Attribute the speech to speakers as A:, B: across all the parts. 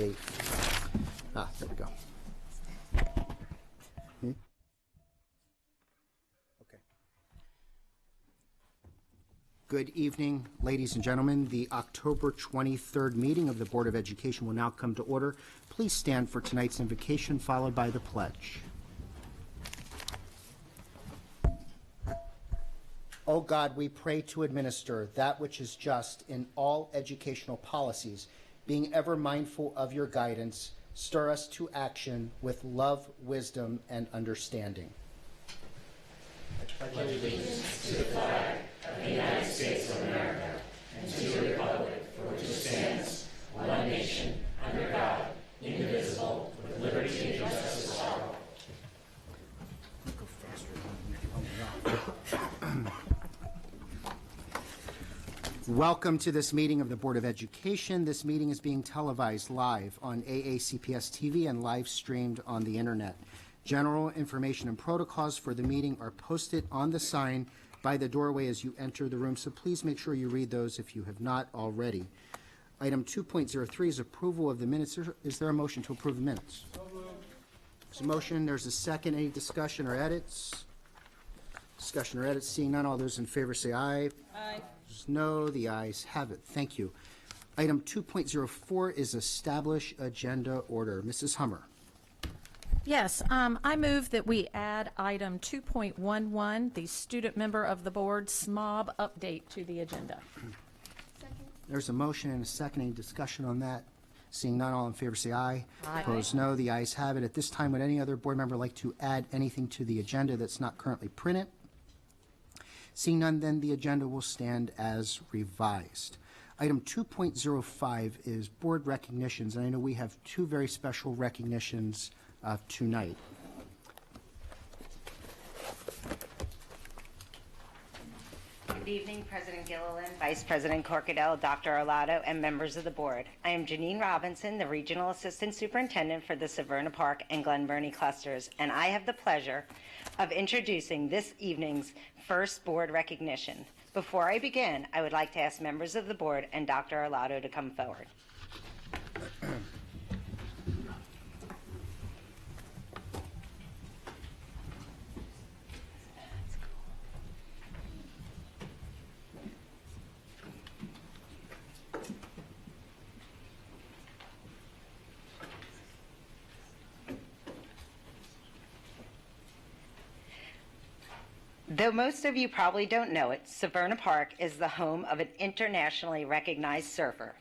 A: date. There we go. Okay. Good evening, ladies and gentlemen. The October 23rd meeting of the Board of Education will now come to order. Please stand for tonight's invocation, followed by the pledge. O God, we pray to administer that which is just in all educational policies, being ever mindful of your guidance. Stir us to action with love, wisdom, and understanding.
B: I pledge allegiance to the flag of the United States of America and to the republic for which it stands, one nation, under God, indivisible, with liberty and justice for all.
A: Welcome to this meeting of the Board of Education. This meeting is being televised live on AACPS TV and live streamed on the internet. General information and protocols for the meeting are posted on the sign by the doorway as you enter the room, so please make sure you read those if you have not already. Item 2.03 is approval of the minutes. Is there a motion to approve the minutes? There's a motion. There's a second. Any discussion or edits? Discussion or edits? Seeing none, all those in favor say aye.
C: Aye.
A: No, the ayes have it. Thank you. Item 2.04 is establish agenda order. Mrs. Hummer.
C: Yes, I move that we add item 2.11, the student member of the board SMOB update, to the agenda.
D: Second.
A: There's a motion and a second. Any discussion on that? Seeing none, all in favor say aye.
C: Aye.
A: Opposed, no. The ayes have it. At this time, would any other board member like to add anything to the agenda that's not currently printed? Seeing none, then the agenda will stand as revised. Item 2.05 is board recognitions, and I know we have two very special recognitions tonight.
E: Good evening, President Gilliland, Vice President Corkadell, Dr. Arlotto, and members of the board. I am Janine Robinson, the Regional Assistant Superintendent for the Severna Park and Glen Burnie clusters, and I have the pleasure of introducing this evening's first board recognition. Before I begin, I would like to ask members of the board and Dr. Arlotto to come forward. Though most of you probably don't know it, Severna Park is the home of an internationally recognized surfer.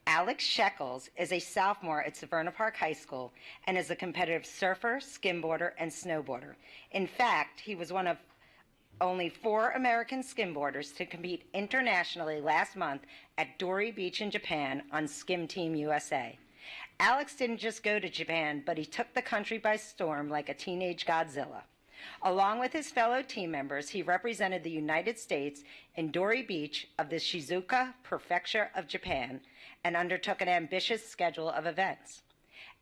E: Alex Shekels is a sophomore at Severna Park High School and is a competitive surfer, skimboarder, and snowboarder. In fact, he was one of only 4 American skimboarders to compete internationally last month at Dori Beach in Japan on Skim Team USA. Alex didn't just go to Japan, but he took the country by storm like a teenage Godzilla. Along with his fellow team members, he represented the United States in Dori Beach of the Shizuoka Prefecture of Japan and undertook an ambitious schedule of events.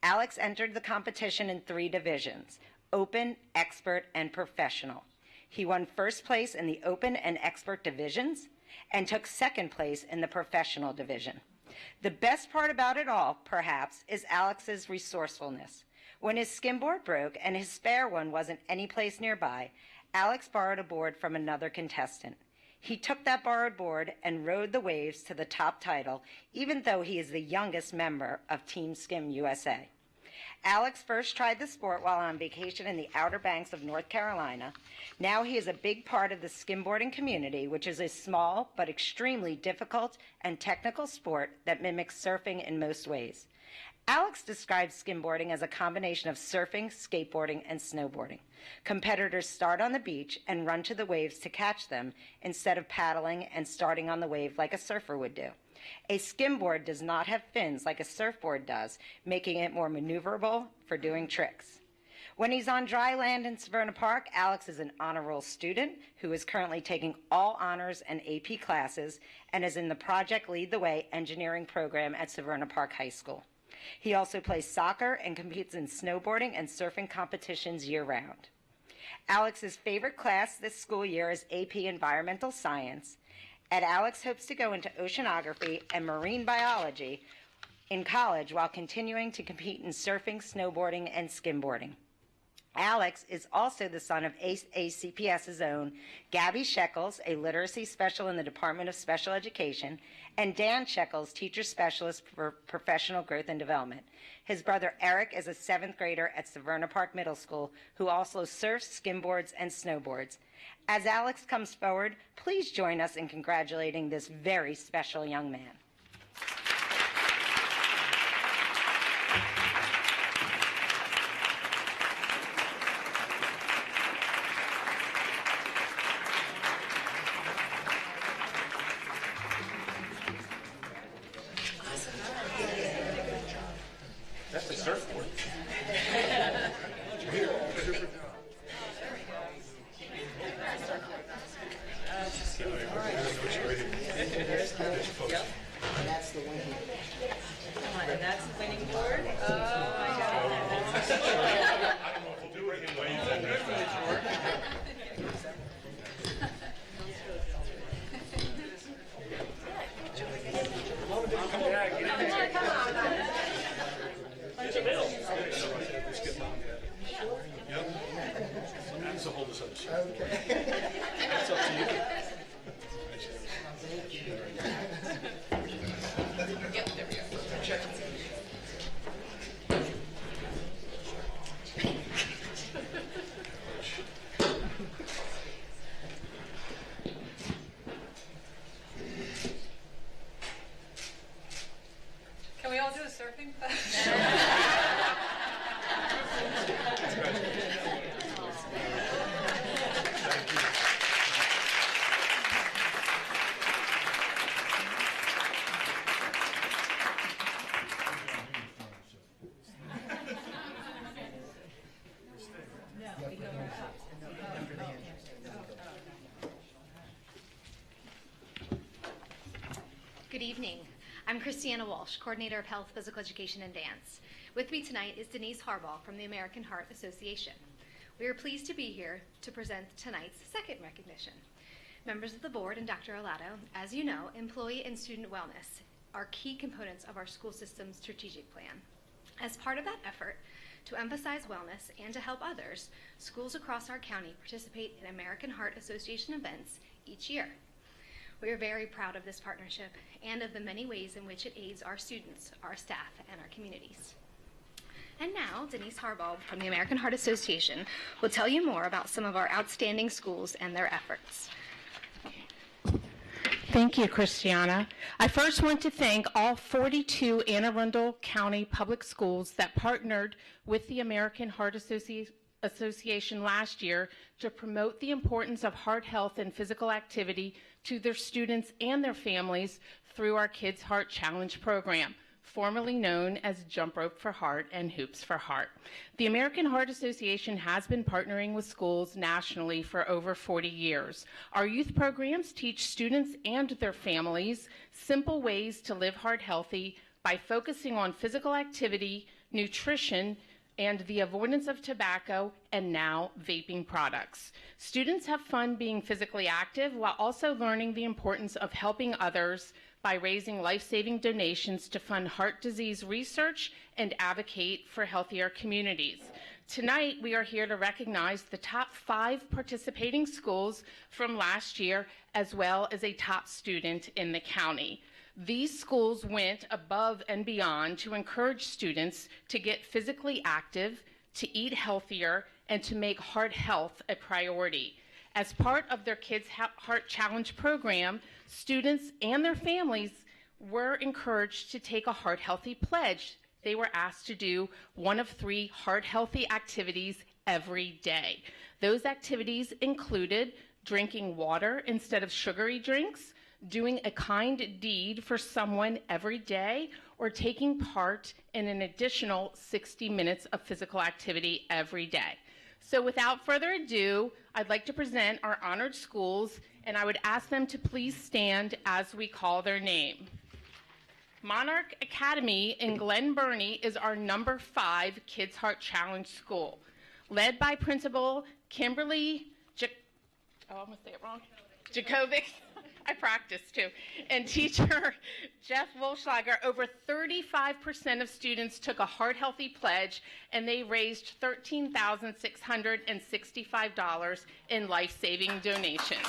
E: Alex entered the competition in 3 divisions: Open, Expert, and Professional. He won first place in the Open and Expert divisions and took second place in the Professional division. The best part about it all, perhaps, is Alex's resourcefulness. When his skimboard broke and his spare one wasn't any place nearby, Alex borrowed a board from another contestant. He took that borrowed board and rode the waves to the top title, even though he is the youngest member of Team Skim USA. Alex first tried the sport while on vacation in the Outer Banks of North Carolina. Now he is a big part of the skimboarding community, which is a small but extremely difficult and technical sport that mimics surfing in most ways. Alex describes skimboarding as a combination of surfing, skateboarding, and snowboarding. Competitors start on the beach and run to the waves to catch them instead of paddling and starting on the wave like a surfer would do. A skimboard does not have fins like a surfboard does, making it more maneuverable for doing tricks. When he's on dry land in Severna Park, Alex is an honor roll student who is currently taking all honors and AP classes and is in the Project Lead the Way engineering program at Severna Park High School. He also plays soccer and competes in snowboarding and surfing competitions year-round. Alex's favorite class this school year is AP Environmental Science, and Alex hopes to go into oceanography and marine biology in college while continuing to compete in surfing, snowboarding, and skimboarding. Alex is also the son of ACPS's own Gabby Shekels, a literacy special in the Department of Special Education, and Dan Shekels, teacher specialist for professional growth and development. His brother Eric is a 7th grader at Severna Park Middle School who also surfs, skimboards, and snowboards. As Alex comes forward, please join us in congratulating this very special young man.
B: That's the surfboard.
A: That's the winning.
D: And that's the winning board. Oh my God.
B: I don't know what to do with him. So hold this up. Okay. That's up to you.
D: Yep, there we go. Can we all do a surfing?
F: Good evening. I'm Christiana Walsh, Coordinator of Health, Physical Education, and Dance. With me tonight is Denise Harbaugh from the American Heart Association. We are pleased to be here to present tonight's second recognition. Members of the board and Dr. Olato, as you know, employee and student wellness are key components of our school system's strategic plan. As part of that effort, to emphasize wellness and to help others, schools across our county participate in American Heart Association events each year. We are very proud of this partnership and of the many ways in which it aids our students, our staff, and our communities. And now, Denise Harbaugh from the American Heart Association will tell you more about some of our outstanding schools and their efforts.
G: Thank you, Christiana. I first want to thank all 42 Anne Arundel County public schools that partnered with the American Heart Association last year to promote the importance of heart health and physical activity to their students and their families through our Kids Heart Challenge program, formerly known as Jump Rope for Heart and Hoops for Heart. The American Heart Association has been partnering with schools nationally for over 40 years. Our youth programs teach students and their families simple ways to live heart healthy by focusing on physical activity, nutrition, and the avoidance of tobacco and now vaping products. Students have fun being physically active while also learning the importance of helping others by raising life-saving donations to fund heart disease research and advocate for healthier communities. Tonight, we are here to recognize the top 5 participating schools from last year, as well as a top student in the county. These schools went above and beyond to encourage students to get physically active, to eat healthier, and to make heart health a priority. As part of their Kids Heart Challenge program, students and their families were encouraged to take a heart healthy pledge. They were asked to do one of 3 heart healthy activities every day. Those activities included drinking water instead of sugary drinks, doing a kind deed for someone every day, or taking part in an additional 60 minutes of physical activity every day. So without further ado, I'd like to present our honored schools, and I would ask them to please stand as we call their name. Monarch Academy in Glen Burnie is our number 5 Kids Heart Challenge school, led by Principal Kimberly I'm going to say it wrong. Jakovic. I practiced too. And teacher Jeff Wolschlager, over 35% of students took a heart-healthy pledge, and they raised $13,665 in life-saving donations.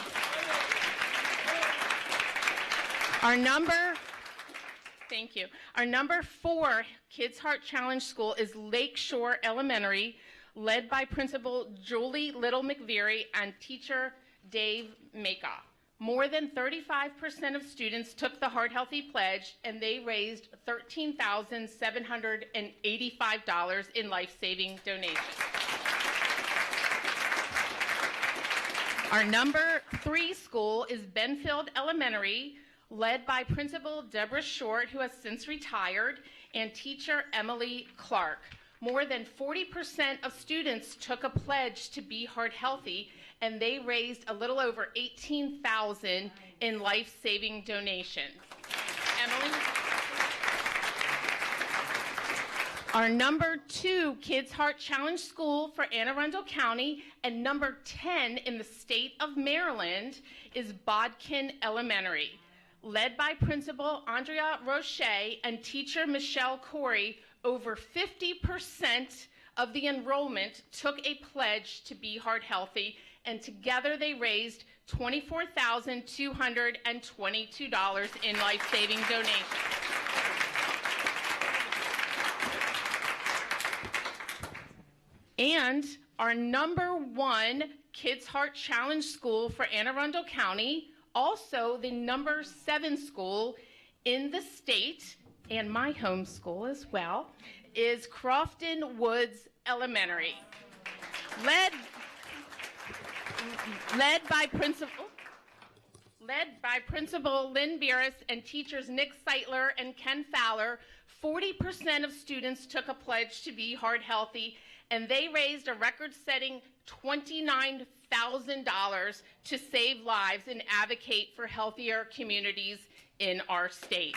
G: Thank you. Our number 4 Kids Heart Challenge school is Lakeshore Elementary, led by Principal Julie Little McVeary and teacher Dave Maka. More than 35% of students took the Heart Healthy Pledge, and they raised $13,785 in life-saving donations. Our number 3 school is Benfield Elementary, led by Principal Deborah Short, who has since retired, and teacher Emily Clark. More than 40% of students took a pledge to be heart healthy, and they raised a little over $18,000 in life-saving donations. Emily? Our number 2 Kids Heart Challenge school for Anne Arundel County and number 10 in the state of Maryland is Bodkin Elementary. Led by Principal Andrea Roche and teacher Michelle Corey, over 50% of the enrollment took a pledge to be heart healthy, and together they raised $24,222 in life-saving donations. And our number 1 Kids Heart Challenge school for Anne Arundel County, also the number 7 school in the state, and my home school as well, is Crofton Woods Elementary. Led by Principal Lynn Beerus and teachers Nick Seitler and Ken Fowler, 40% of students took a pledge to be heart healthy, and they raised a record-setting $29,000 to save lives and advocate for healthier communities in our state.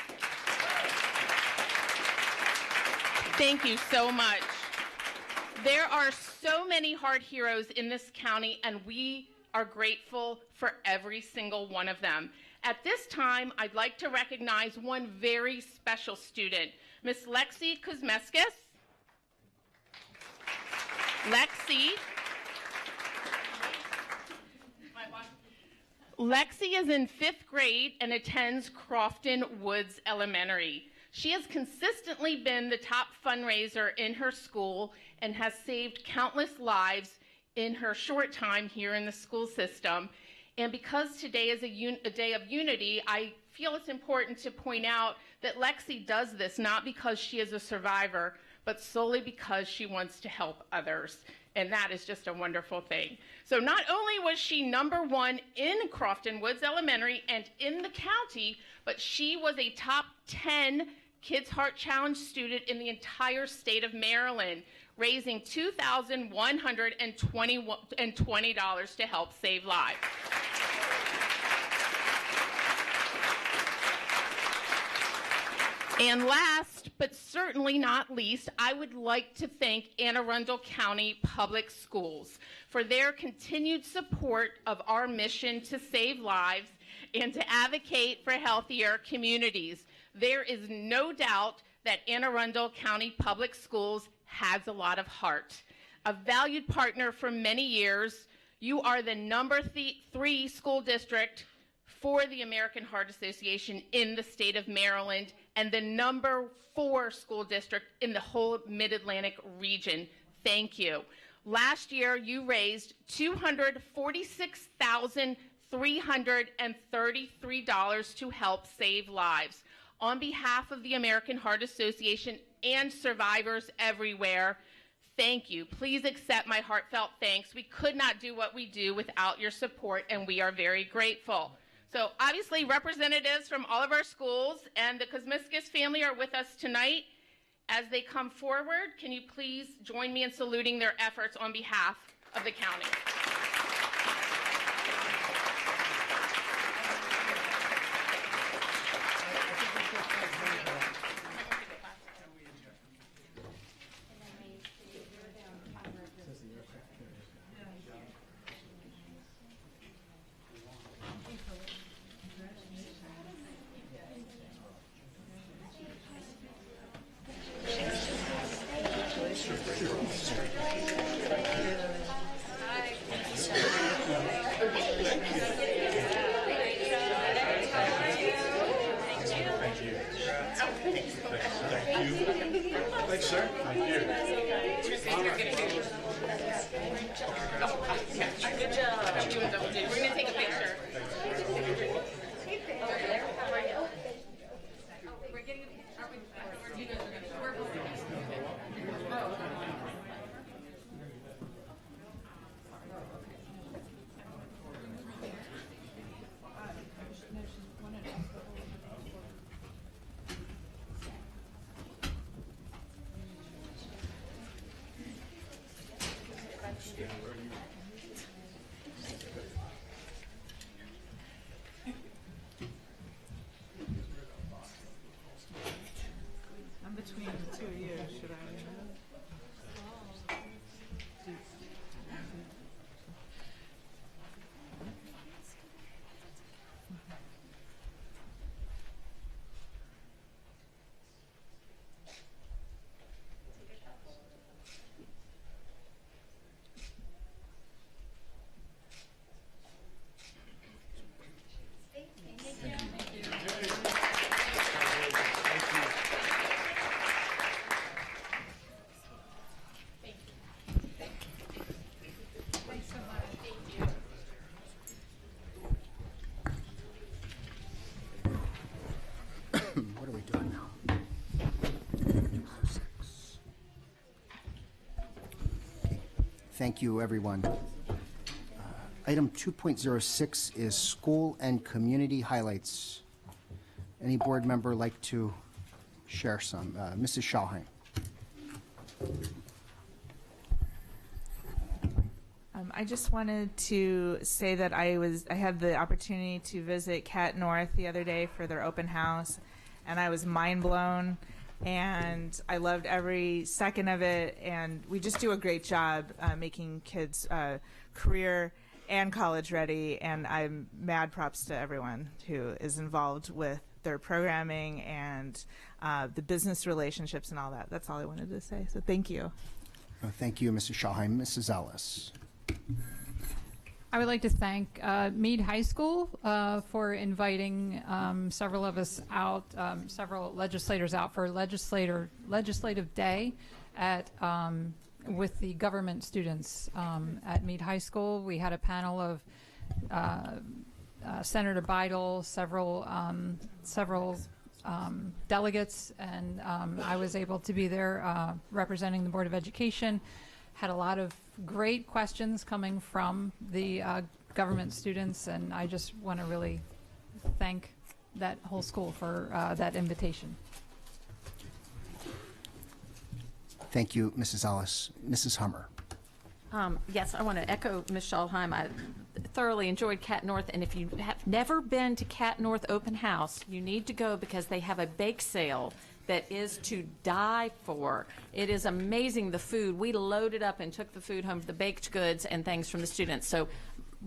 G: Thank you so much. There are so many heart heroes in this county, and we are grateful for every single one of them. At this time, I'd like to recognize one very special student, Miss Lexi Kuzmeskis. Lexi is in 5th grade and attends Crofton Woods Elementary. She has consistently been the top fundraiser in her school and has saved countless lives in her short time here in the school system. And because today is a day of unity, I feel it's important to point out that Lexi does this not because she is a survivor, but solely because she wants to help others. And that is just a wonderful thing. So not only was she number 1 in Crofton Woods Elementary and in the county, but she was a top 10 Kids Heart Challenge student in the entire state of Maryland, raising $2,120 to help save lives. And last, but certainly not least, I would like to thank Anne Arundel County Public Schools for their continued support of our mission to save lives and to advocate for healthier communities. There is no doubt that Anne Arundel County Public Schools has a lot of heart. A valued partner for many years, you are the number 3 school district for the American Heart Association in the state of Maryland and the number 4 school district in the whole Mid-Atlantic region. Thank you. Last year, you raised $246,333 to help save lives. On behalf of the American Heart Association and survivors everywhere, thank you. Please accept my heartfelt thanks. We could not do what we do without your support, and we are very grateful. So obviously, representatives from all of our schools and the Kuzmeskis family are with us tonight. As they come forward, can you please join me in saluting their efforts on behalf of the county?
B: Thanks, sir. Thank you.
D: Good job. We're going to take a picture.
H: I'm between the two of you. Should I?
A: What are we doing now? Thank you, everyone. Item 2.06 is school and community highlights. Any board member like to share some? Mrs. Schalheim.
H: I just wanted to say that I had the opportunity to visit Cat North the other day for their open house, and I was mind blown, and I loved every second of it. And we just do a great job making kids career and college ready. And I'm mad props to everyone who is involved with their programming and the business relationships and all that. That's all I wanted to say. So thank you.
A: Thank you, Mrs. Schalheim. Mrs. Ellis.
I: I would like to thank Meade High School for inviting several of us out, several legislators out for legislative day at with the government students at Meade High School. We had a panel of Senator Bidel, several delegates, and I was able to be there representing the Board of Education. Had a lot of great questions coming from the government students, and I just want to really thank that whole school for that invitation.
A: Thank you, Mrs. Ellis. Mrs. Hummer.
C: Yes, I want to echo Ms. Schalheim. I thoroughly enjoyed Cat North, and if you have never been to Cat North Open House, you need to go because they have a bake sale that is to die for. It is amazing, the food. We loaded up and took the food home, the baked goods and things from the students. So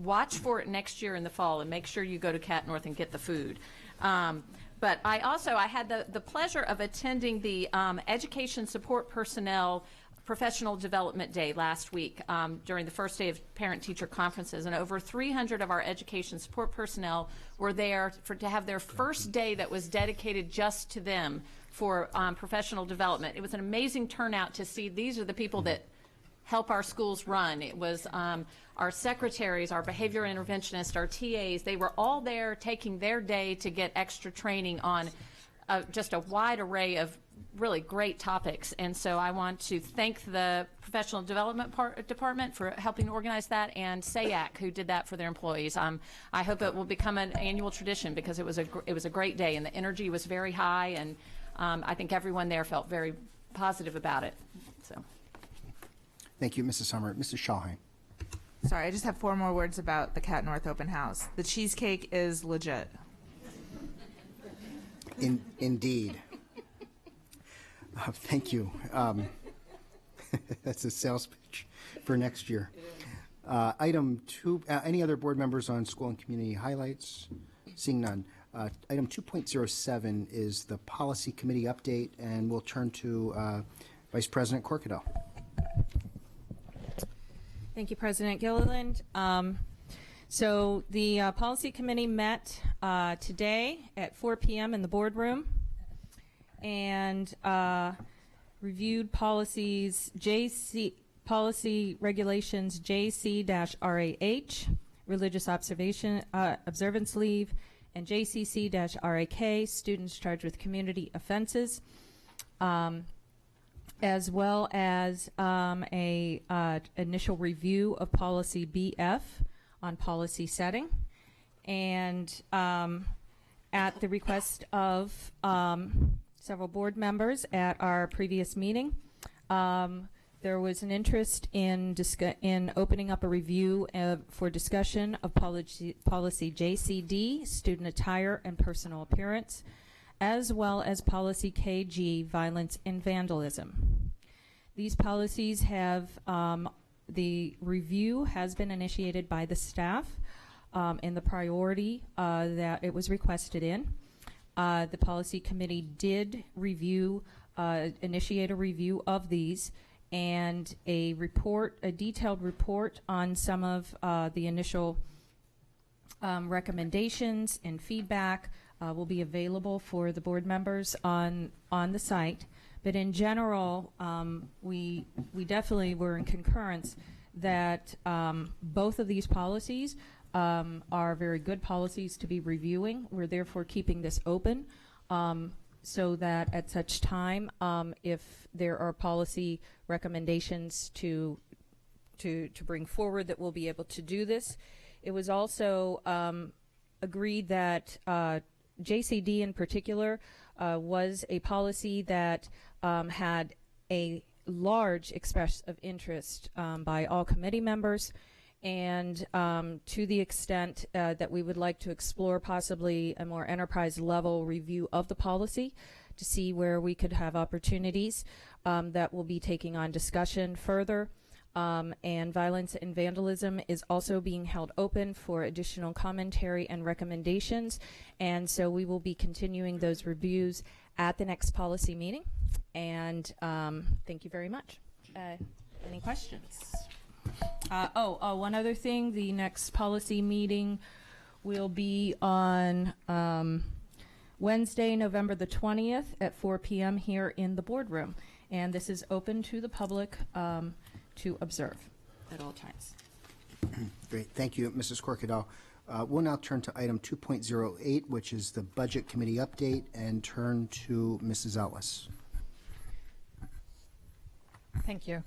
C: watch for it next year in the fall and make sure you go to Cat North and get the food. But I had the pleasure of attending the Education Support Personnel Professional Development Day last week during the first day of parent-teacher conferences, and over 300 of our education support personnel were there to have their first day that was dedicated just to them for professional development. It was an amazing turnout to see. These are the people that help our schools run. It was our secretaries, our behavior interventionists, our TAs. They were all there taking their day to get extra training on just a wide array of really great topics. And so I want to thank the Professional Development Department for helping organize that, and SAAC, who did that for their employees. I hope it will become an annual tradition because it was a great day, and the energy was very high, and I think everyone there felt very positive about it. So,
A: thank you, Mrs. Hummer. Mrs. Schalheim.
H: Sorry, I just have 4 more words about the Cat North Open House. The cheesecake is legit.
A: Indeed. Thank you. That's a sales pitch for next year. Item 2, any other board members on school and community highlights? Seeing none. Item 2.07 is the policy committee update, and we'll turn to Vice President Corkadell.
J: Thank you, President Gilliland. So the policy committee met today at 4 p.m. in the boardroom and reviewed policies policy regulations JC-RAH, religious observance leave, and JCC-RAK, students charged with community offenses, as well as a initial review of policy BF on policy setting. And at the request of several board members at our previous meeting, there was an interest in opening up a review for discussion of policy JCD, student attire and personal appearance, as well as policy KG, violence and vandalism. These policies have, the review has been initiated by the staff in the priority that it was requested in. The policy committee did review, initiate a review of these, and a detailed report on some of the initial recommendations and feedback will be available for the board members on the site. But in general, we definitely were in concurrence that both of these policies are very good policies to be reviewing. We're therefore keeping this open so that at such time, if there are policy recommendations to bring forward, that we'll be able to do this. It was also agreed that JCD in particular was a policy that had a large expression of interest by all committee members, and to the extent that we would like to explore possibly a more enterprise level review of the policy to see where we could have opportunities that will be taking on discussion further. And violence and vandalism is also being held open for additional commentary and recommendations, and so we will be continuing those reviews at the next policy meeting. And thank you very much. Any questions? One other thing, the next policy meeting will be on Wednesday, November the 20th at 4 p.m. here in the boardroom, and this is open to the public to observe at all times.
A: Great. Thank you, Mrs. Corkadell. We'll now turn to item 2.08, which is the Budget Committee update, and turn to Mrs. Ellis.
I: Thank you.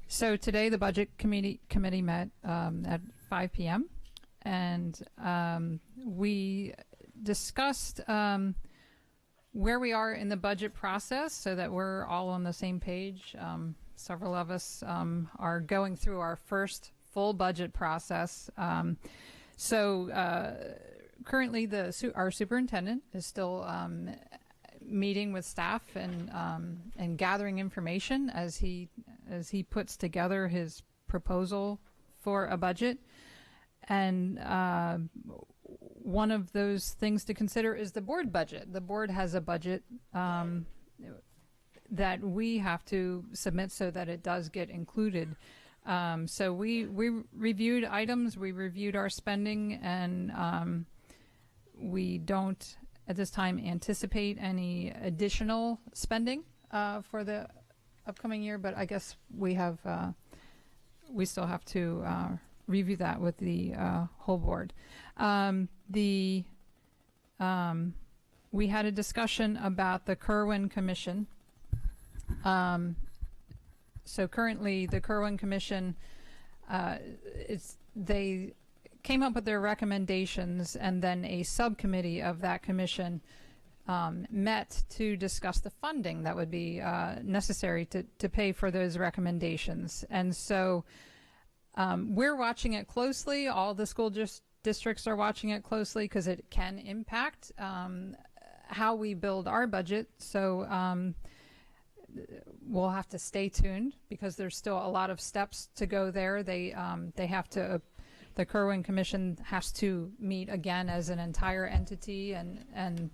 I: So today the Budget Committee met at 5 p.m. and we discussed where we are in the budget process so that we're all on the same page. Several of us are going through our first full budget process. Currently our superintendent is still meeting with staff and gathering information as he puts together his proposal for a budget. And one of those things to consider is the board budget. The board has a budget that we have to submit so that it does get included. So we reviewed items, we reviewed our spending, and we don't at this time anticipate any additional spending for the upcoming year, but I guess we still have to review that with the whole board. We had a discussion about the Kerwin Commission. So currently the Kerwin Commission, they came up with their recommendations, and then a subcommittee of that commission met to discuss the funding that would be necessary to pay for those recommendations. And so we're watching it closely. All the school districts are watching it closely because it can impact how we build our budget. So we'll have to stay tuned because there's still a lot of steps to go there. They have to, the Kerwin Commission has to meet again as an entire entity and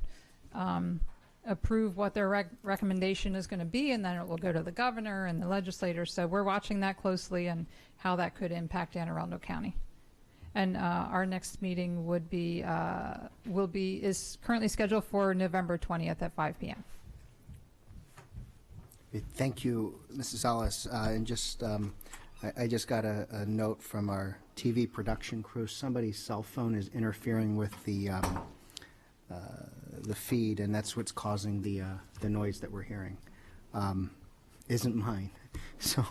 I: approve what their recommendation is going to be, and then it will go to the governor and the legislators. So we're watching that closely and how that could impact Anne Arundel County. And our next meeting is currently scheduled for November 20th at 5 p.m.
A: Thank you, Mrs. Ellis. And just, I just got a note from our TV production crew. Somebody's cell phone is interfering with the feed, and that's what's causing the noise that we're hearing. Isn't mine. So,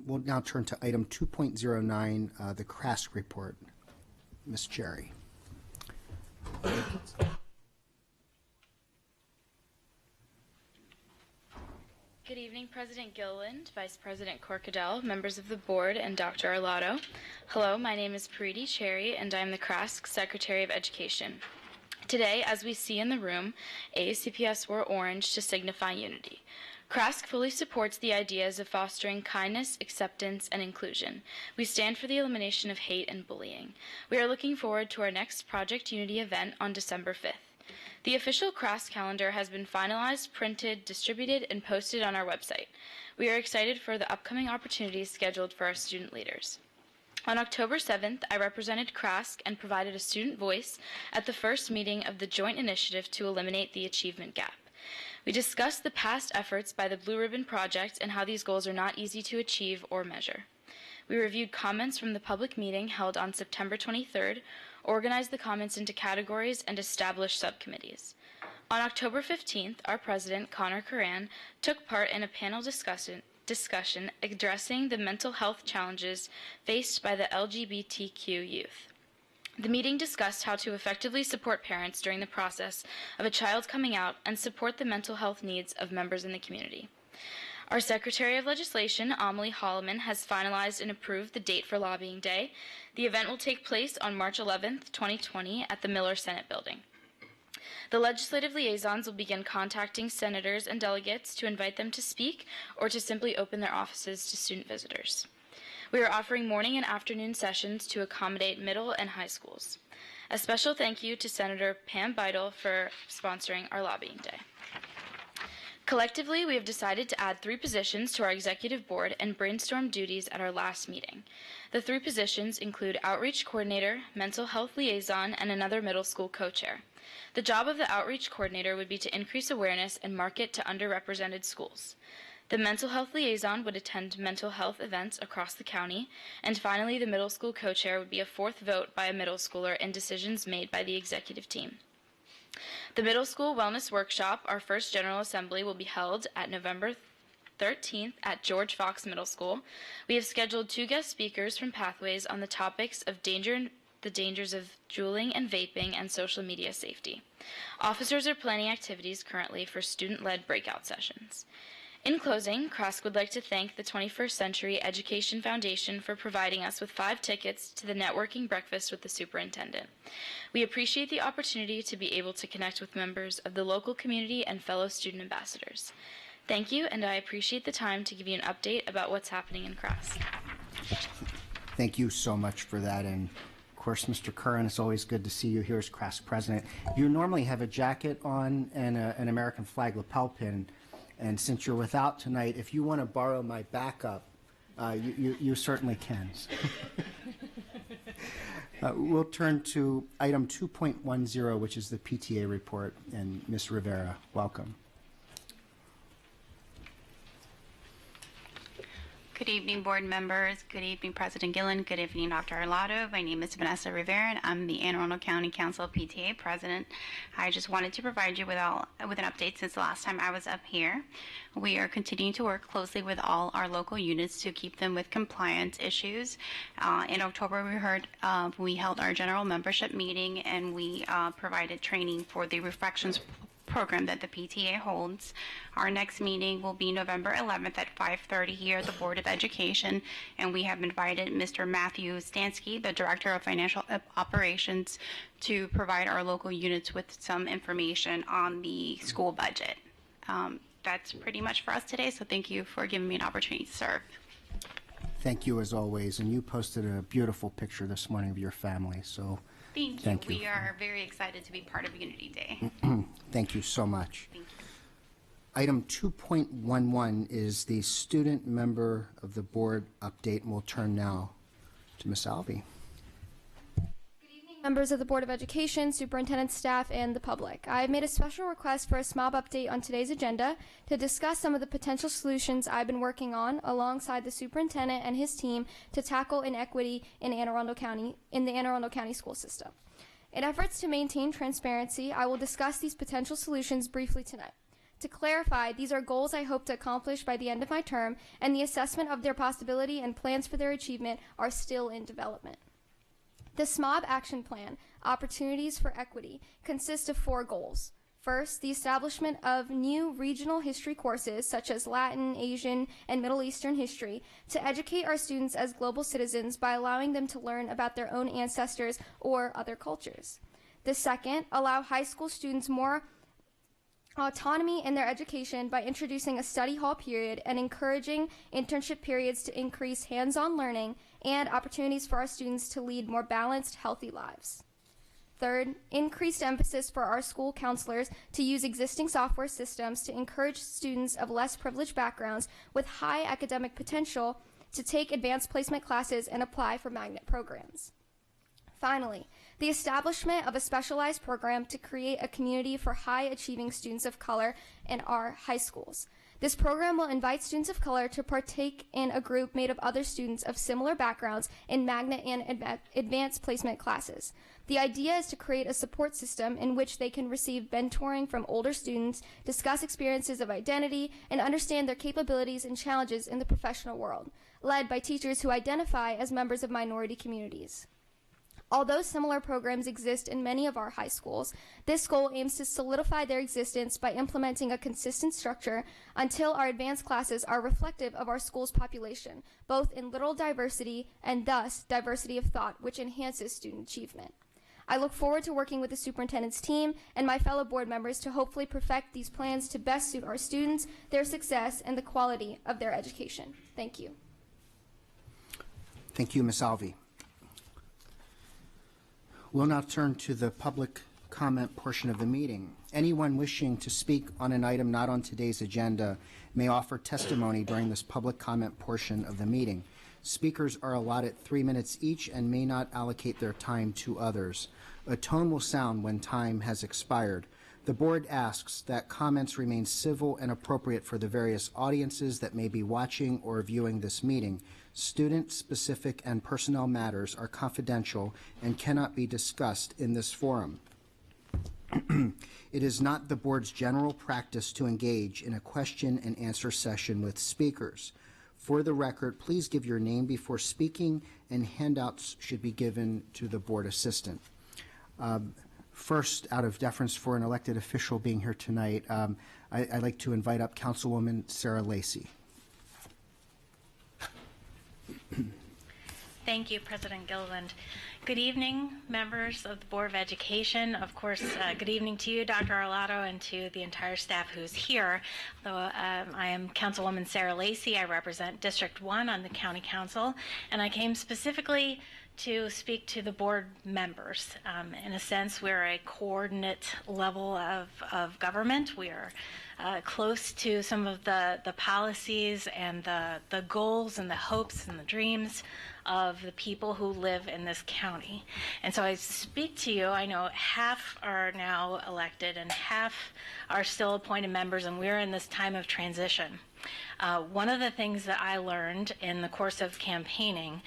A: we'll now turn to item 2.09, the CRASC report. Ms. Cherry.
K: Good evening, President Gilliland, Vice President Corkadell, members of the board, and Dr. Arlotto. Hello, my name is Pariti Cherry, and I'm the CRASC Secretary of Education. Today, as we see in the room, AACPS wore orange to signify unity. CRASC fully supports the ideas of fostering kindness, acceptance, and inclusion. We stand for the elimination of hate and bullying. We are looking forward to our next Project Unity event on December 5th. The official CRASC calendar has been finalized, printed, distributed, and posted on our website. We are excited for the upcoming opportunities scheduled for our student leaders. On October 7th, I represented CRASC and provided a student voice at the first meeting of the Joint Initiative to Eliminate the Achievement Gap. We discussed the past efforts by the Blue Ribbon Project and how these goals are not easy to achieve or measure. We reviewed comments from the public meeting held on September 23rd, organized the comments into categories, and established subcommittees. On October 15th, our president, Connor Curran, took part in a panel discussion addressing the mental health challenges faced by the LGBTQ youth. The meeting discussed how to effectively support parents during the process of a child coming out and support the mental health needs of members in the community. Our Secretary of Legislation, Amelie Holloman, has finalized and approved the date for Lobbying Day. The event will take place on March 11th, 2020 at the Miller Senate Building. The legislative liaisons will begin contacting senators and delegates to invite them to speak or to simply open their offices to student visitors. We are offering morning and afternoon sessions to accommodate middle and high schools. A special thank you to Senator Pam Beidel for sponsoring our Lobbying Day. Collectively, we have decided to add 3 positions to our executive board and brainstorm duties at our last meeting. The 3 positions include outreach coordinator, mental health liaison, and another middle school co-chair. The job of the outreach coordinator would be to increase awareness and market to underrepresented schools. The mental health liaison would attend mental health events across the county, and finally, the middle school co-chair would be a 4th vote by a middle schooler in decisions made by the executive team. The Middle School Wellness Workshop, our first General Assembly, will be held at November 13th at George Fox Middle School. We have scheduled 2 guest speakers from Pathways on the topics of the dangers of juuling and vaping and social media safety. Officers are planning activities currently for student-led breakout sessions. In closing, CRASC would like to thank the 21st Century Education Foundation for providing us with 5 tickets to the networking breakfast with the superintendent. We appreciate the opportunity to be able to connect with members of the local community and fellow student ambassadors. Thank you, and I appreciate the time to give you an update about what's happening in CRASC.
A: Thank you so much for that. And of course, Mr. Curran, it's always good to see you here as CRASC president. You normally have a jacket on and an American flag lapel pin. And since you're without tonight, if you want to borrow my backup, you certainly can. We'll turn to item 2.10, which is the PTA report. And Ms. Rivera, welcome.
L: Good evening, board members. Good evening, President Gillen. Good evening, Dr. Arlotto. My name is Vanessa Rivera, and I'm the Anne Arundel County Council PTA president. I just wanted to provide you with an update since the last time I was up here. We are continuing to work closely with all our local units to keep them with compliance issues. In October, we held our general membership meeting, and we provided training for the reflections program that the PTA holds. Our next meeting will be November 11th at 5:30 here at the Board of Education, and we have invited Mr. Matthew Stansky, the Director of Financial Operations, to provide our local units with some information on the school budget. That's pretty much for us today, so thank you for giving me an opportunity to serve.
A: Thank you as always, and you posted a beautiful picture this morning of your family, so
L: Thank you. We are very excited to be part of Unity Day.
A: Thank you so much.
L: Thank
A: Item 2.11 is the student member of the board update, and we'll turn now to Ms. Alvey.
M: Members of the Board of Education, superintendent, staff, and the public. I have made a special request for a SMOB update on today's agenda to discuss some of the potential solutions I've been working on alongside the superintendent and his team to tackle inequity in the Anne Arundel County school system. In efforts to maintain transparency, I will discuss these potential solutions briefly tonight. To clarify, these are goals I hope to accomplish by the end of my term, and the assessment of their possibility and plans for their achievement are still in development. The SMOB Action Plan, Opportunities for Equity, consists of 4 goals. First, the establishment of new regional history courses such as Latin, Asian, and Middle Eastern history to educate our students as global citizens by allowing them to learn about their own ancestors or other cultures. The second, allow high school students more autonomy in their education by introducing a study hall period and encouraging internship periods to increase hands-on learning and opportunities for our students to lead more balanced, healthy lives. Third, increased emphasis for our school counselors to use existing software systems to encourage students of less privileged backgrounds with high academic potential to take advanced placement classes and apply for magnet programs. Finally, the establishment of a specialized program to create a community for high-achieving students of color in our high schools. This program will invite students of color to partake in a group made of other students of similar backgrounds in magnet and advanced placement classes. The idea is to create a support system in which they can receive mentoring from older students, discuss experiences of identity, and understand their capabilities and challenges in the professional world, led by teachers who identify as members of minority communities. Although similar programs exist in many of our high schools, this goal aims to solidify their existence by implementing a consistent structure until our advanced classes are reflective of our school's population, both in literal diversity and thus diversity of thought, which enhances student achievement. I look forward to working with the superintendent's team and my fellow board members to hopefully perfect these plans to best suit our students, their success, and the quality of their education. Thank you.
A: Thank you, Ms. Alvey. We'll now turn to the public comment portion of the meeting. Anyone wishing to speak on an item not on today's agenda may offer testimony during this public comment portion of the meeting. Speakers are allotted 3 minutes each and may not allocate their time to others. A tone will sound when time has expired. The board asks that comments remain civil and appropriate for the various audiences that may be watching or viewing this meeting. Student-specific and personnel matters are confidential and cannot be discussed in this forum. It is not the board's general practice to engage in a question and answer session with speakers. For the record, please give your name before speaking, and handouts should be given to the board assistant. First, out of deference for an elected official being here tonight, I'd like to invite up Councilwoman Sarah Lacey.
N: Thank you, President Gilliland. Good evening, members of the Board of Education. Of course, good evening to you, Dr. Arlotto, and to the entire staff who's here. Though I am Councilwoman Sarah Lacey. I represent District 1 on the County Council, and I came specifically to speak to the board members. In a sense, we're a coordinate level of government. We are close to some of the policies and the goals and the hopes and the dreams of the people who live in this county. And so I speak to you. I know half are now elected and half are still appointed members, and we're in this time of transition. One of the things that I learned in the course of campaigning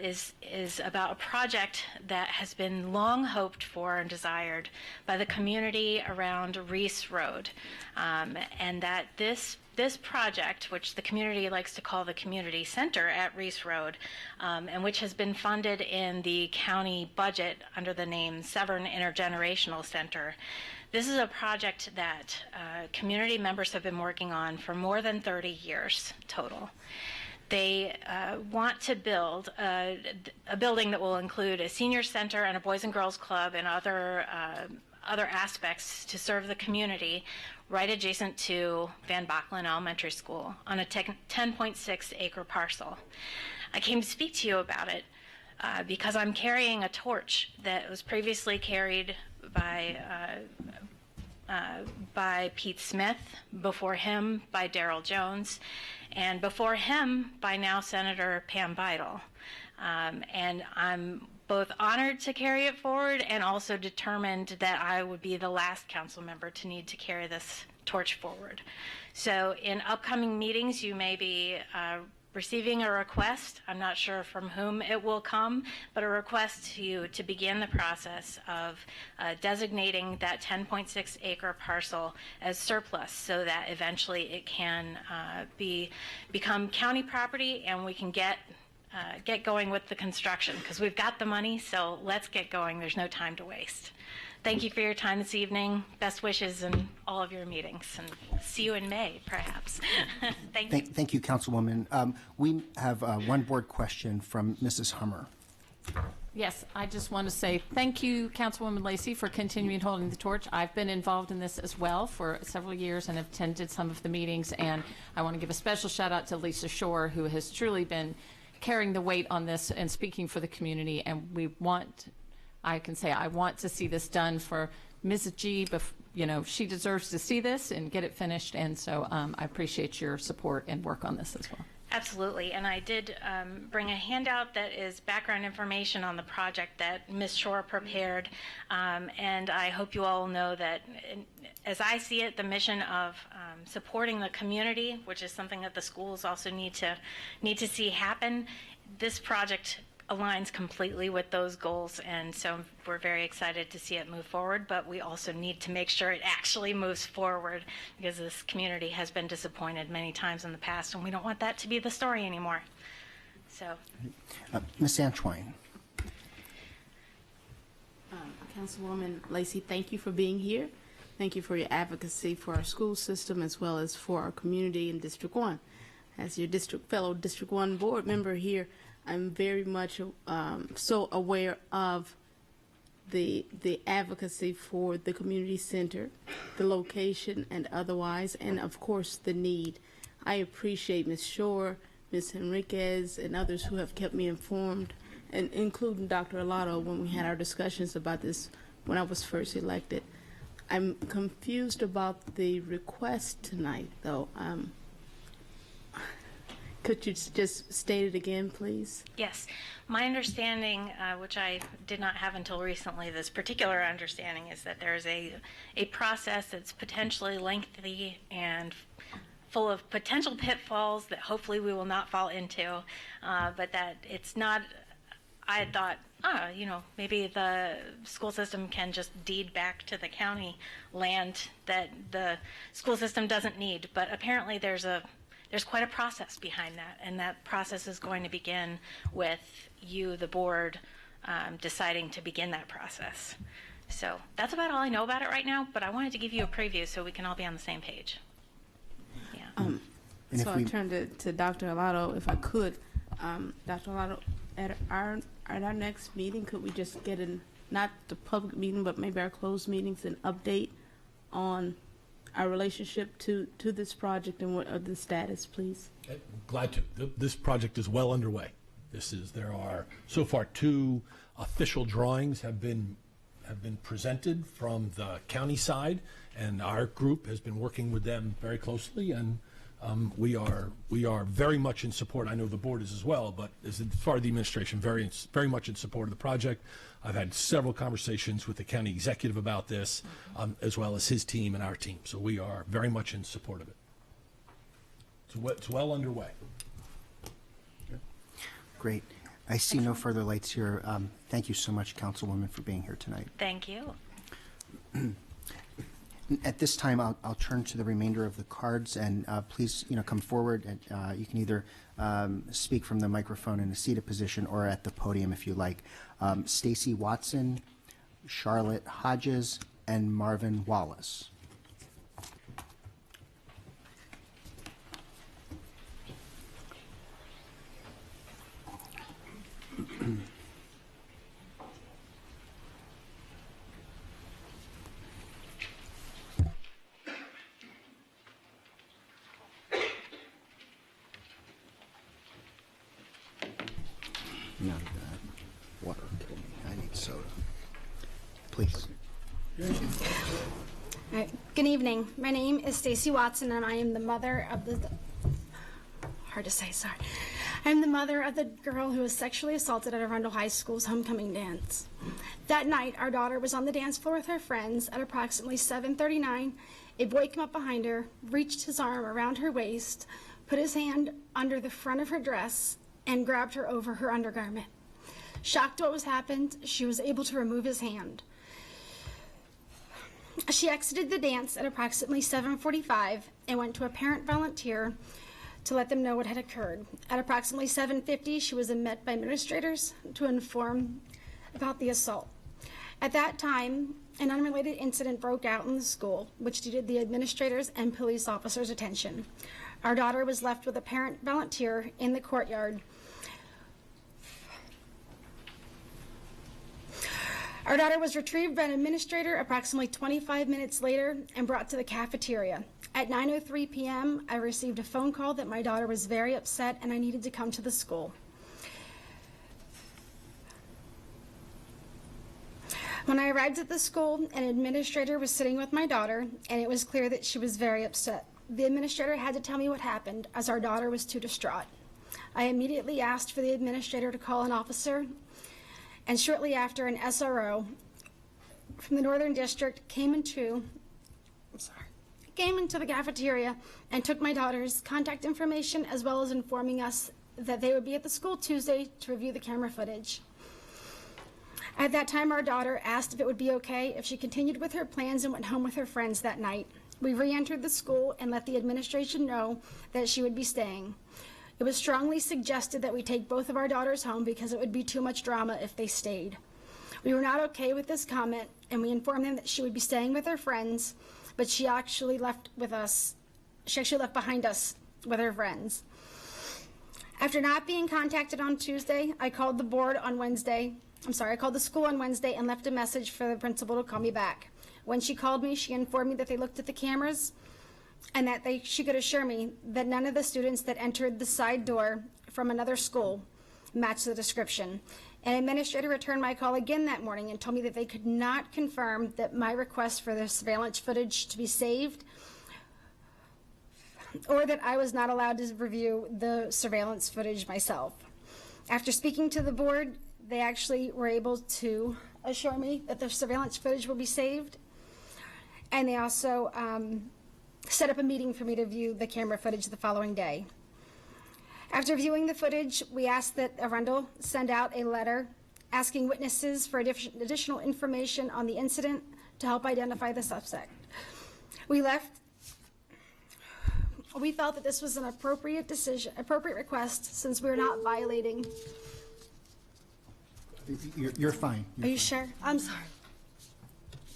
N: is about a project that has been long hoped for and desired by the community around Reese Road, and that this project, which the community likes to call the community center at Reese Road, and which has been funded in the county budget under the name Severn Intergenerational Center. This is a project that community members have been working on for more than 30 years total. They want to build a building that will include a senior center and a Boys and Girls Club and other aspects to serve the community right adjacent to Van Bachlen Elementary School on a 10.6 acre parcel. I came to speak to you about it because I'm carrying a torch that was previously carried by by Pete Smith, before him by Darrell Jones, and before him by now Senator Pam Beidel. And I'm both honored to carry it forward and also determined that I would be the last council member to need to carry this torch forward. So in upcoming meetings, you may be receiving a request, I'm not sure from whom it will come, but a request to you to begin the process of designating that 10.6 acre parcel as surplus so that eventually it can become county property and we can get going with the construction, because we've got the money, so let's get going. There's no time to waste. Thank you for your time this evening. Best wishes in all of your meetings, and see you in May, perhaps. Thank you.
A: Thank you, Councilwoman. We have one board question from Mrs. Hummer.
C: Yes, I just want to say thank you, Councilwoman Lacey, for continuing holding the torch. I've been involved in this as well for several years and have attended some of the meetings, and I want to give a special shout out to Lisa Shore, who has truly been carrying the weight on this and speaking for the community, and I can say I want to see this done for Mrs. G. She deserves to see this and get it finished, and so I appreciate your support and work on this as well.
N: Absolutely, and I did bring a handout that is background information on the project that Ms. Shore prepared, and I hope you all know that, as I see it, the mission of supporting the community, which is something that the schools also need to see happen, this project aligns completely with those goals, and so we're very excited to see it move forward, but we also need to make sure it actually moves forward, because this community has been disappointed many times in the past, and we don't want that to be the story anymore. So,
A: Ms. Antwine.
O: Councilwoman Lacey, thank you for being here. Thank you for your advocacy for our school system as well as for our community in District 1. As your fellow District 1 board member here, I'm very much so aware of the advocacy for the community center, the location and otherwise, and of course the need. I appreciate Ms. Shore, Ms. Henriquez, and others who have kept me informed, and including Dr. Alato when we had our discussions about this when I was first elected. I'm confused about the request tonight, though. Could you just state it again, please?
N: yes, my understanding, which I did not have until recently, this particular understanding is that there's a process that's potentially lengthy and full of potential pitfalls that hopefully we will not fall into, but that it's not, I had thought, maybe the school system can just deed back to the county land that the school system doesn't need, but apparently there's quite a process behind that, and that process is going to begin with you, the board, deciding to begin that process. So that's about all I know about it right now, but I wanted to give you a preview so we can all be on the same page. Yeah.
O: So I turned to Dr. Alato, if I could. Dr. Alato, at our next meeting, could we just get not the public meeting, but maybe our closed meetings, an update on our relationship to this project and what the status, please?
P: Glad to. This project is well underway. There are so far 2 official drawings have been presented from the county side, and our group has been working with them very closely, and we are very much in support. I know the board is as well, but as far as the administration, very much in support of the project. I've had several conversations with the county executive about this, as well as his team and our team. So we are very much in support of it. It's well underway.
A: Great. I see no further lights here. Thank you so much, Councilwoman, for being here tonight.
N: Thank you.
A: At this time, I'll turn to the remainder of the cards, and please, come forward. And you can either speak from the microphone in a seated position or at the podium if you like. Stacy Watson, Charlotte Hodges, and Marvin Wallace. None of that. Water, kill me. I need soda. Please.
Q: All right. Good evening. My name is Stacy Watson, and I am the mother of the hard to say, sorry. I'm the mother of the girl who was sexually assaulted at Arundel High School's homecoming dance. That night, our daughter was on the dance floor with her friends. At approximately 7:39, a boy came up behind her, reached his arm around her waist, put his hand under the front of her dress, and grabbed her over her undergarment. Shocked at what was happened, she was able to remove his hand. She exited the dance at approximately 7:45 and went to a parent volunteer to let them know what had occurred. At approximately 7:50, she was met by administrators to inform about the assault. At that time, an unrelated incident broke out in the school, which needed the administrators and police officers' attention. Our daughter was left with a parent volunteer in the courtyard. Our daughter was retrieved by an administrator approximately 25 minutes later and brought to the cafeteria. At 9:03 p.m., I received a phone call that my daughter was very upset and I needed to come to the school. When I arrived at the school, an administrator was sitting with my daughter, and it was clear that she was very upset. The administrator had to tell me what happened, as our daughter was too distraught. I immediately asked for the administrator to call an officer, and shortly after, an SRO from the Northern District came into the cafeteria and took my daughter's contact information, as well as informing us that they would be at the school Tuesday to review the camera footage. At that time, our daughter asked if it would be okay if she continued with her plans and went home with her friends that night. We re-entered the school and let the administration know that she would be staying. It was strongly suggested that we take both of our daughters home because it would be too much drama if they stayed. We were not okay with this comment, and we informed them that she would be staying with her friends, but she actually left behind us with her friends. After not being contacted on Tuesday, I called the school on Wednesday and left a message for the principal to call me back. When she called me, she informed me that they looked at the cameras and that she could assure me that none of the students that entered the side door from another school matched the description. An administrator returned my call again that morning and told me that they could not confirm that my request for the surveillance footage to be saved or that I was not allowed to review the surveillance footage myself. After speaking to the board, they actually were able to assure me that the surveillance footage will be saved, and they also set up a meeting for me to view the camera footage the following day. After viewing the footage, we asked that Arundel send out a letter asking witnesses for additional information on the incident to help identify the suspect. We felt that this was an appropriate request, since we're not violating.
A: You're fine.
Q: Are you sure? I'm sorry.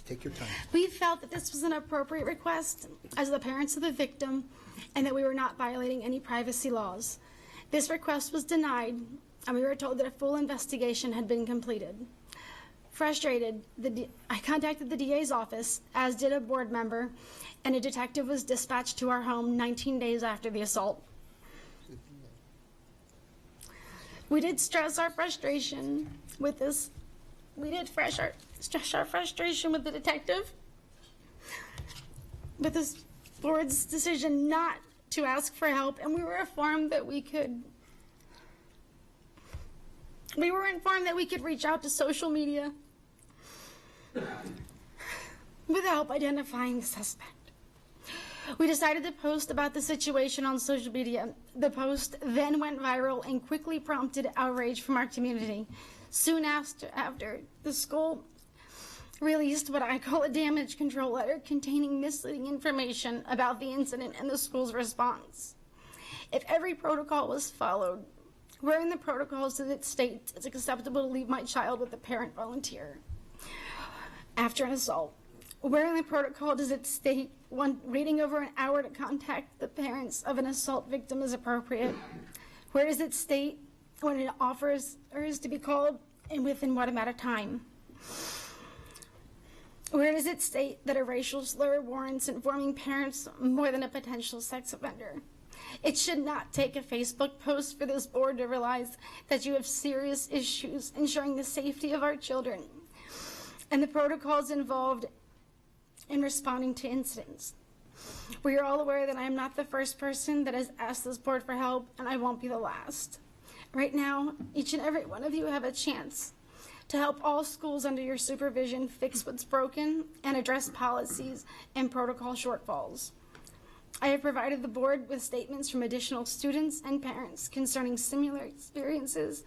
A: Take your time.
Q: We felt that this was an appropriate request as the parents of the victim, and that we were not violating any privacy laws. This request was denied, and we were told that a full investigation had been completed. Frustrated, I contacted the DA's office, as did a board member, and a detective was dispatched to our home 19 days after the assault. We did stress our frustration with this. Stress our frustration with the detective, with this board's decision not to ask for help, and we were informed that we could reach out to social media with help identifying the suspect. We decided to post about the situation on social media. The post then went viral and quickly prompted outrage from our community. Soon after, the school released what I call a damage control letter containing misleading information about the incident and the school's response. If every protocol was followed, where in the protocols does it state it's acceptable to leave my child with a parent volunteer after an assault? Where in the protocol does it state waiting over an hour to contact the parents of an assault victim is appropriate? Where does it state when an offer is to be called and within what amount of time? Where does it state that a racial slur warrants informing parents more than a potential sex offender? It should not take a Facebook post for this board to realize that you have serious issues ensuring the safety of our children, and the protocols involved in responding to incidents. We are all aware that I am not the first person that has asked this board for help, and I won't be the last. Right now, each and every one of you have a chance to help all schools under your supervision fix what's broken and address policies and protocol shortfalls. I have provided the board with statements from additional students and parents concerning similar experiences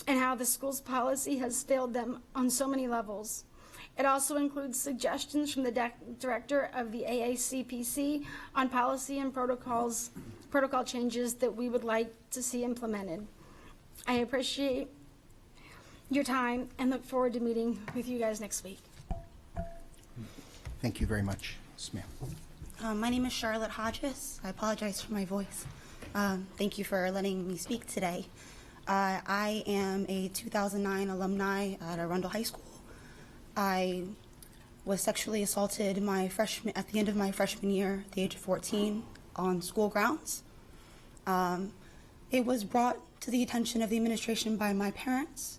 Q: and how the school's policy has failed them on so many levels. It also includes suggestions from the director of the AACPC on policy and protocol changes that we would like to see implemented. I appreciate your time and look forward to meeting with you guys next week.
A: Thank you very much. Yes, ma'am.
R: My name is Charlotte Hodges. I apologize for my voice. Thank you for letting me speak today. I am a 2009 alumni at Arundel High School. I was sexually assaulted at the end of my freshman year, at the age of 14, on school grounds. It was brought to the attention of the administration by my parents,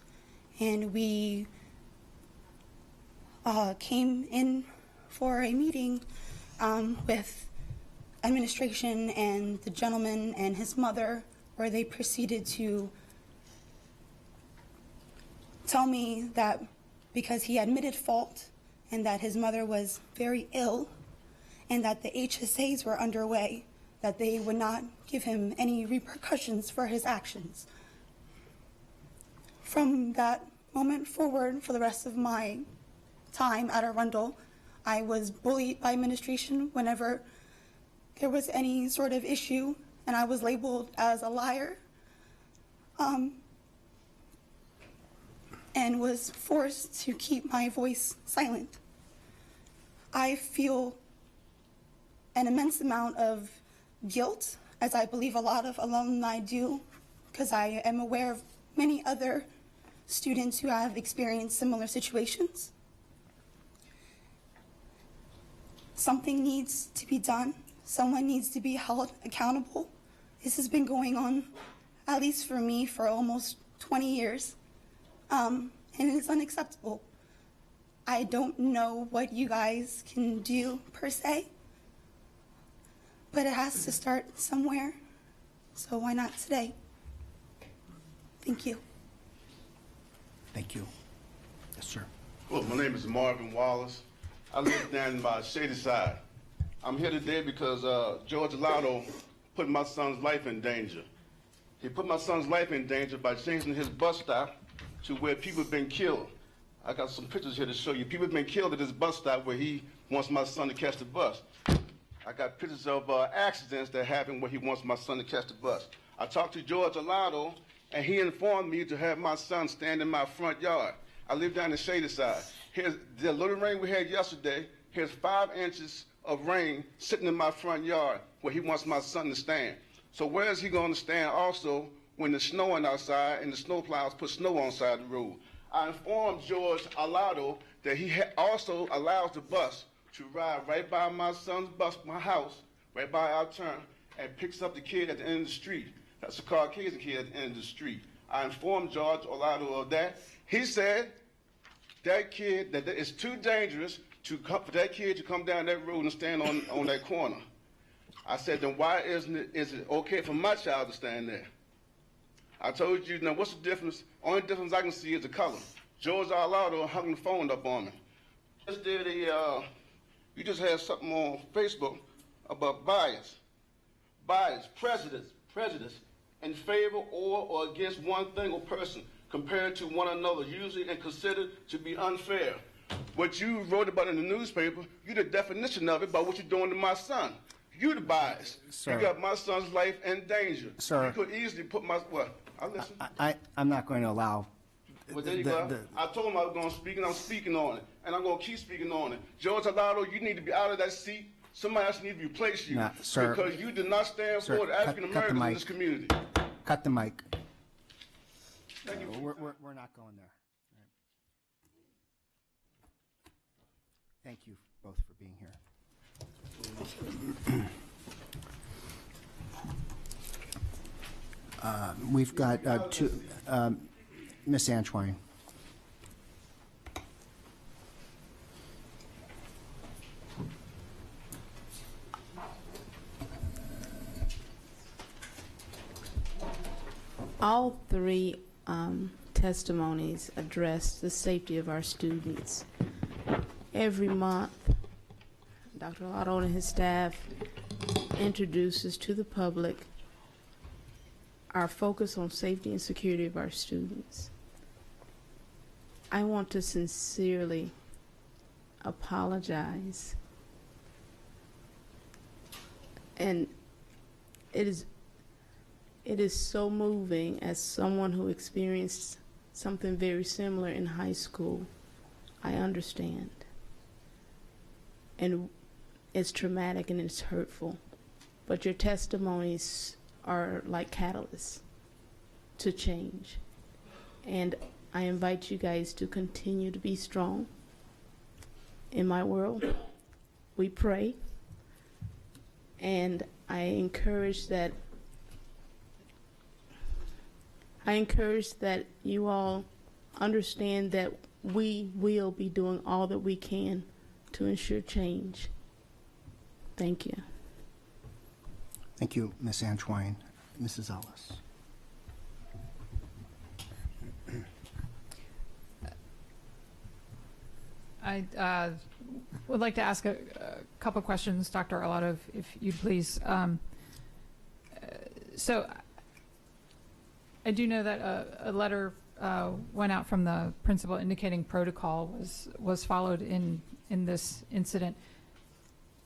R: and we came in for a meeting with administration and the gentleman and his mother, where they proceeded to tell me that because he admitted fault and that his mother was very ill and that the HSAs were underway, that they would not give him any repercussions for his actions. From that moment forward, for the rest of my time at Arundel, I was bullied by administration whenever there was any sort of issue, and I was labeled as a liar, and was forced to keep my voice silent. I feel an immense amount of guilt, as I believe a lot of alumni do, because I am aware of many other students who have experienced similar situations. Something needs to be done. Someone needs to be held accountable. This has been going on, at least for me, for almost 20 years. And it is unacceptable. I don't know what you guys can do per se, but it has to start somewhere. So why not today? Thank you.
A: Thank you. Yes, sir.
S: Well, my name is Marvin Wallace. I live down by Shady Side. I'm here today because George Lotto put my son's life in danger. He put my son's life in danger by changing his bus stop to where people have been killed. I got some pictures here to show you. People have been killed at this bus stop where he wants my son to catch the bus. I got pictures of accidents that happened where he wants my son to catch the bus. I talked to George Lotto, and he informed me to have my son stand in my front yard. I live down the Shady Side. Here's the little rain we had yesterday. Here's 5 inches of rain sitting in my front yard where he wants my son to stand. So where is he going to stand also when it's snowing outside and the snowplows put snow on the side of the road? I informed George Alado that he also allows the bus to ride right by my son's bus, my house, right by our turn, and picks up the kid at the end of the street. That's a Caucasian kid at the end of the street. I informed George Alado of that. He said that kid, that it's too dangerous for that kid to come down that road and stand on that corner. I said, then why is it okay for my child to stand there? I told you, now what's the difference? Only difference I can see is the color. George Alado hung the phone up on me. Just did you just had something on Facebook about bias, prejudice in favor or against one thing or person compared to one another, usually and considered to be unfair. What you wrote about in the newspaper, you the definition of it by what you're doing to my son. You the bias.
A: Sir.
S: You got my son's life in danger.
A: Sir.
S: You could easily put my, what? I listen.
A: I'm not going to allow.
S: Well, there you go. I told him I was going to speak, and I'm speaking on it. And I'm going to keep speaking on it. George Alado, you need to be out of that seat. Somebody else needs to replace you.
A: Nah, sir.
S: Because you did not stand for the African Americans in this community.
A: Cut the mic.
S: Thank you.
A: We're not going there. Thank you both for being here. We've got two, Miss Antoine.
O: All three testimonies address the safety of our students. Every month, Dr. Lotto and his staff introduces to the public our focus on safety and security of our students. I want to sincerely apologize, and it is so moving as someone who experienced something very similar in high school. I understand, and it's traumatic and it's hurtful, but your testimonies are like catalysts to change, and I invite you guys to continue to be strong. In my world, we pray, and I encourage that you all understand that we will be doing all that we can to ensure change. Thank you.
A: Thank you, Ms. Antoine. Mrs. Ellis.
I: I would like to ask a couple questions, Dr. Arlotto, if you'd please. So I do know that a letter went out from the principal indicating protocol was followed in this incident.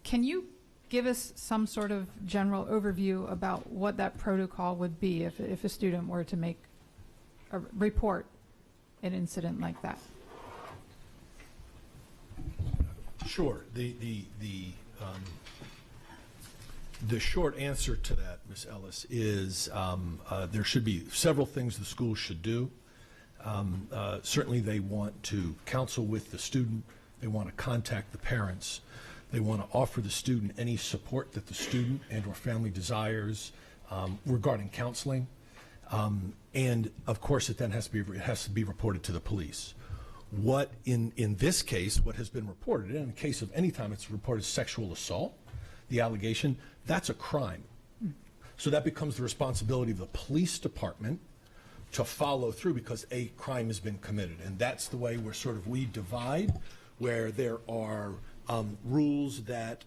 I: Can you give us some sort of general overview about what that protocol would be if a student were to make a report an incident like that?
P: Sure. The short answer to that, Ms. Ellis, is there should be several things the school should do. Certainly they want to counsel with the student. They want to contact the parents. They want to offer the student any support that the student and or family desires regarding counseling. And of course it then has to be reported to the police. What in this case, what has been reported, and in the case of any time it's reported sexual assault, the allegation, that's a crime. So that becomes the responsibility of the police department to follow through because a crime has been committed. And that's the way we divide, where there are rules that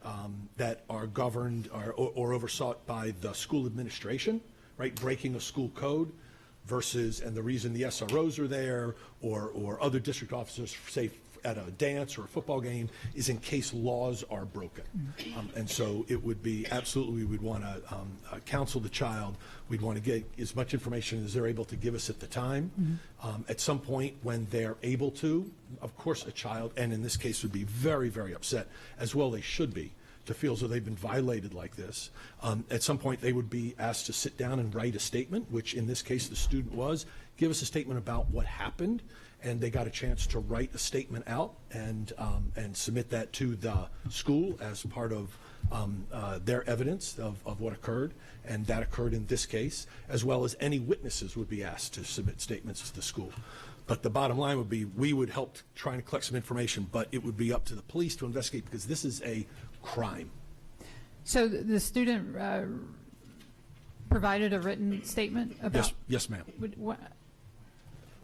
P: are governed or oversought by the school administration, right? Breaking a school code versus, and the reason the SROs are there or other district officers, say at a dance or a football game, is in case laws are broken. And so it would be absolutely, we would want to counsel the child. We'd want to get as much information as they're able to give us at the time. At some point when they're able to, of course a child, and in this case would be very, very upset, as well they should be, to feel as though they've been violated like this. At some point they would be asked to sit down and write a statement, which in this case the student was, give us a statement about what happened, and they got a chance to write a statement out and submit that to the school as part of their evidence of what occurred, and that occurred in this case, as well as any witnesses would be asked to submit statements to the school. But the bottom line would be we would help trying to collect some information, but it would be up to the police to investigate because this is a crime.
I: So the student provided a written statement about?
P: Yes, ma'am.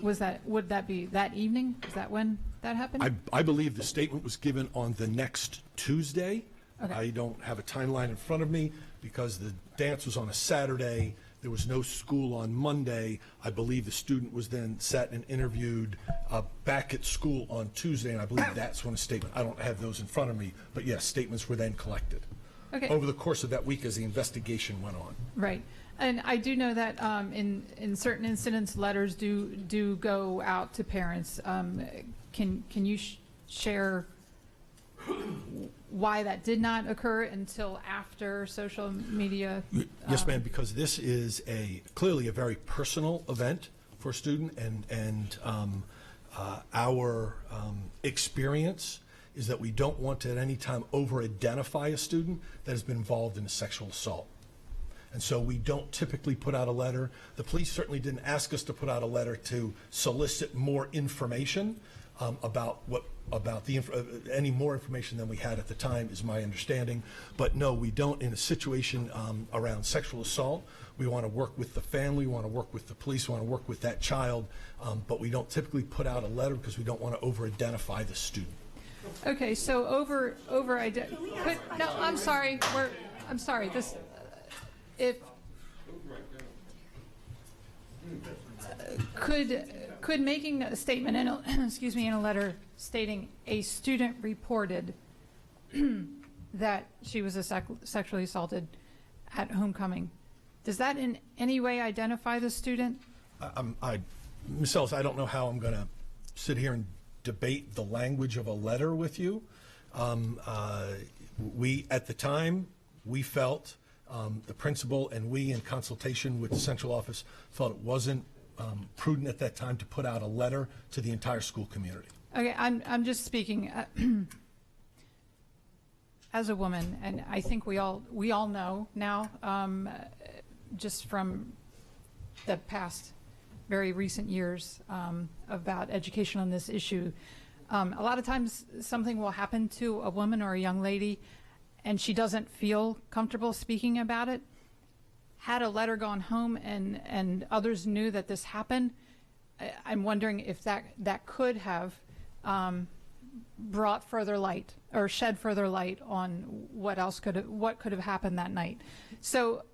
I: Would that be that evening? Is that when that happened?
P: I believe the statement was given on the next Tuesday.
I: Okay.
P: I don't have a timeline in front of me because the dance was on a Saturday. There was no school on Monday. I believe the student was then sat and interviewed back at school on Tuesday, and I believe that's when a statement, I don't have those in front of me, but yes, statements were then collected over the course of that week as the investigation went on.
I: Right. And I do know that in certain incidents, letters do go out to parents. Can you share why that did not occur until after social media?
P: Yes, ma'am, because this is clearly a very personal event for a student, and our experience is that we don't want to at any time over-identify a student that has been involved in a sexual assault. And so we don't typically put out a letter. The police certainly didn't ask us to put out a letter to solicit more information. about any more information than we had at the time, is my understanding. But no, we don't. In a situation around sexual assault, we want to work with the family, we want to work with the police, we want to work with that child, but we don't typically put out a letter because we don't want to over-identify the student.
I: Okay, so no, I'm sorry. I'm sorry. This, if could making a statement in a, excuse me, in a letter stating a student reported that she was sexually assaulted at homecoming, does that in any way identify the student?
P: Ms. Ellis, I don't know how I'm going to sit here and debate the language of a letter with you. We, at the time, we felt, the principal and we, in consultation with the central office, felt it wasn't prudent at that time to put out a letter to the entire school community.
I: Okay, I'm just speaking as a woman, and I think we all know now, just from the past very recent years about education on this issue. A lot of times something will happen to a woman or a young lady and she doesn't feel comfortable speaking about it. Had a letter gone home and others knew that this happened, I'm wondering if that could have brought further light or shed further light on what could have happened that night. So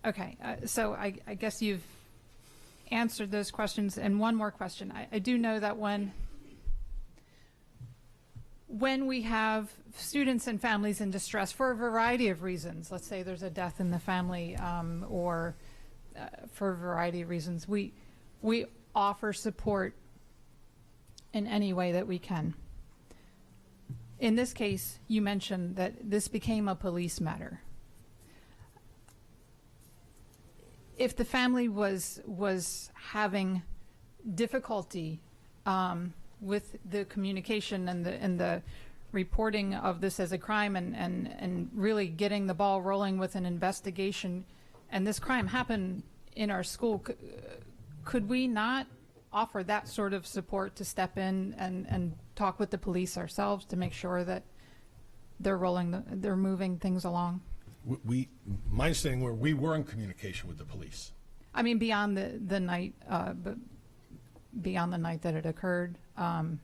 I: okay, so I guess you've answered those questions. And one more question. I do know that when we have students and families in distress for a variety of reasons, let's say there's a death in the family or for a variety of reasons, we offer support in any way that we can. In this case, you mentioned that this became a police matter. If the family was having difficulty with the communication and the reporting of this as a crime and really getting the ball rolling with an investigation, and this crime happened in our school, could we not offer that sort of support to step in and talk with the police ourselves to make sure that they're moving things along?
P: My understanding where we were in communication with the police.
I: I mean, beyond the night, but beyond the night that it occurred, and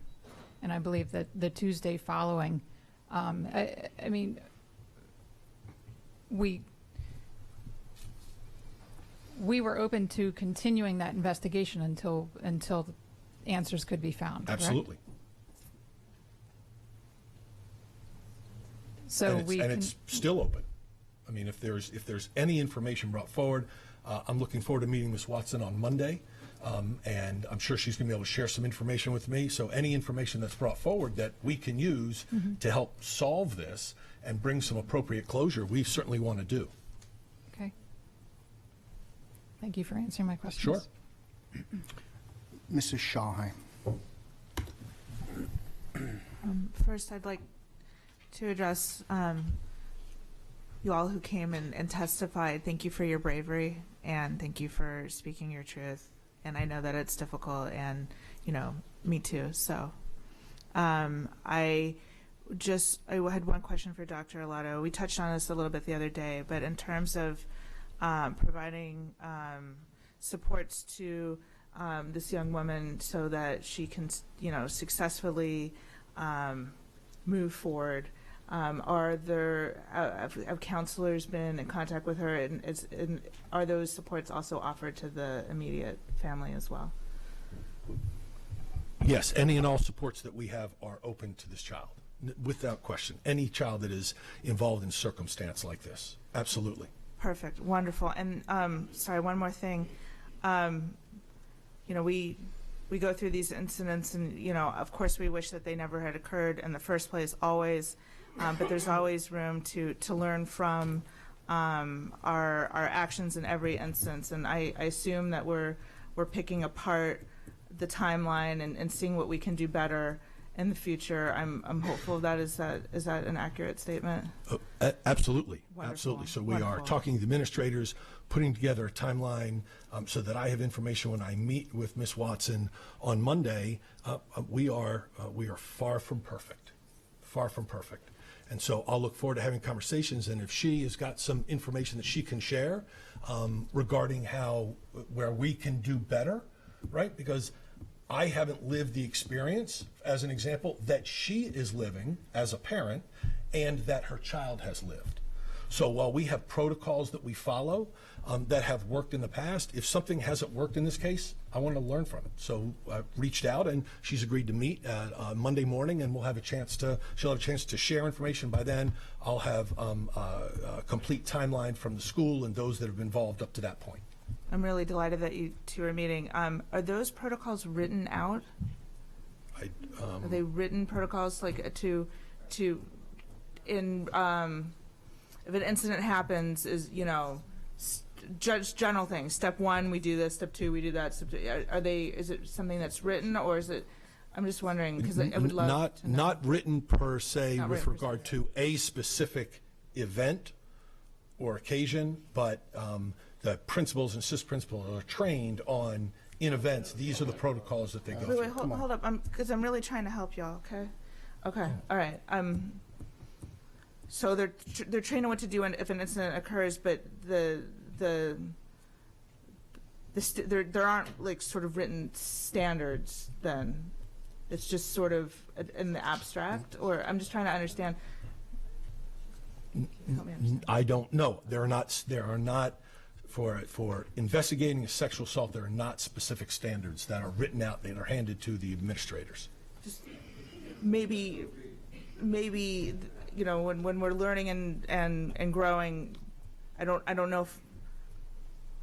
I: I believe that the Tuesday following. I mean, we were open to continuing that investigation until answers could be found.
P: Absolutely.
I: Correct? So
P: it's still open. I mean, if there's any information brought forward, I'm looking forward to meeting Ms. Watson on Monday, and I'm sure she's going to be able to share some information with me. So any information that's brought forward that we can use to help solve this and bring some appropriate closure, we certainly want to do.
I: Okay. Thank you for answering my questions.
P: Sure.
A: Mrs. Shawheim.
H: First, I'd like to address you all who came and testified. Thank you for your bravery, and thank you for speaking your truth. And I know that it's difficult, and me too. So I had one question for Dr. Arlotto. We touched on this a little bit the other day, but in terms of providing supports to this young woman so that she can successfully move forward, have counselors been in contact with her, and are those supports also offered to the immediate family as well?
P: Yes, any and all supports that we have are open to this child, without question. Any child that is involved in circumstance like this, absolutely.
H: Perfect, wonderful. And sorry, one more thing. We go through these incidents, and of course we wish that they never had occurred in the first place, always. But there's always room to learn from our actions in every instance, and I assume that we're picking apart the timeline and seeing what we can do better in the future. I'm hopeful that is that an accurate statement?
P: Absolutely,
H: Wonderful.
P: absolutely. So we are
H: Wonderful.
P: talking to the administrators, putting together a timeline so that I have information when I meet with Ms. Watson on Monday. We are far from perfect, far from perfect. And so I'll look forward to having conversations, and if she has got some information that she can share regarding where we can do better, right? Because I haven't lived the experience, as an example, that she is living as a parent and that her child has lived. So while we have protocols that we follow that have worked in the past, if something hasn't worked in this case, I want to learn from it. So I reached out, and she's agreed to meet Monday morning, and she'll have a chance to share information. By then, I'll have a complete timeline from the school and those that have been involved up to that point.
H: I'm really delighted that you two are meeting. Are those protocols written out? Are they written protocols, like if an incident happens, just general things? Step 1, we do this. Step 2, we do that. Step 2, is it something that's written, or is it? I'm just wondering, because I would love to know.
P: Not written per se
H: Not
P: with
H: written per
P: regard to a specific event or occasion, but the principals and assistant principals are trained on, in events, these are the protocols that they go through.
H: Wait, hold up, because I'm really trying to help y'all. Okay, all right. So they're trained on what to do if an incident occurs, but there aren't like sort of written standards. Then it's just sort of in the abstract, or I'm just trying to understand. Help me understand.
P: I don't know. There are not for investigating a sexual assault. There are not specific standards that are written out that are handed to the administrators.
H: Just maybe when we're learning and growing, I don't know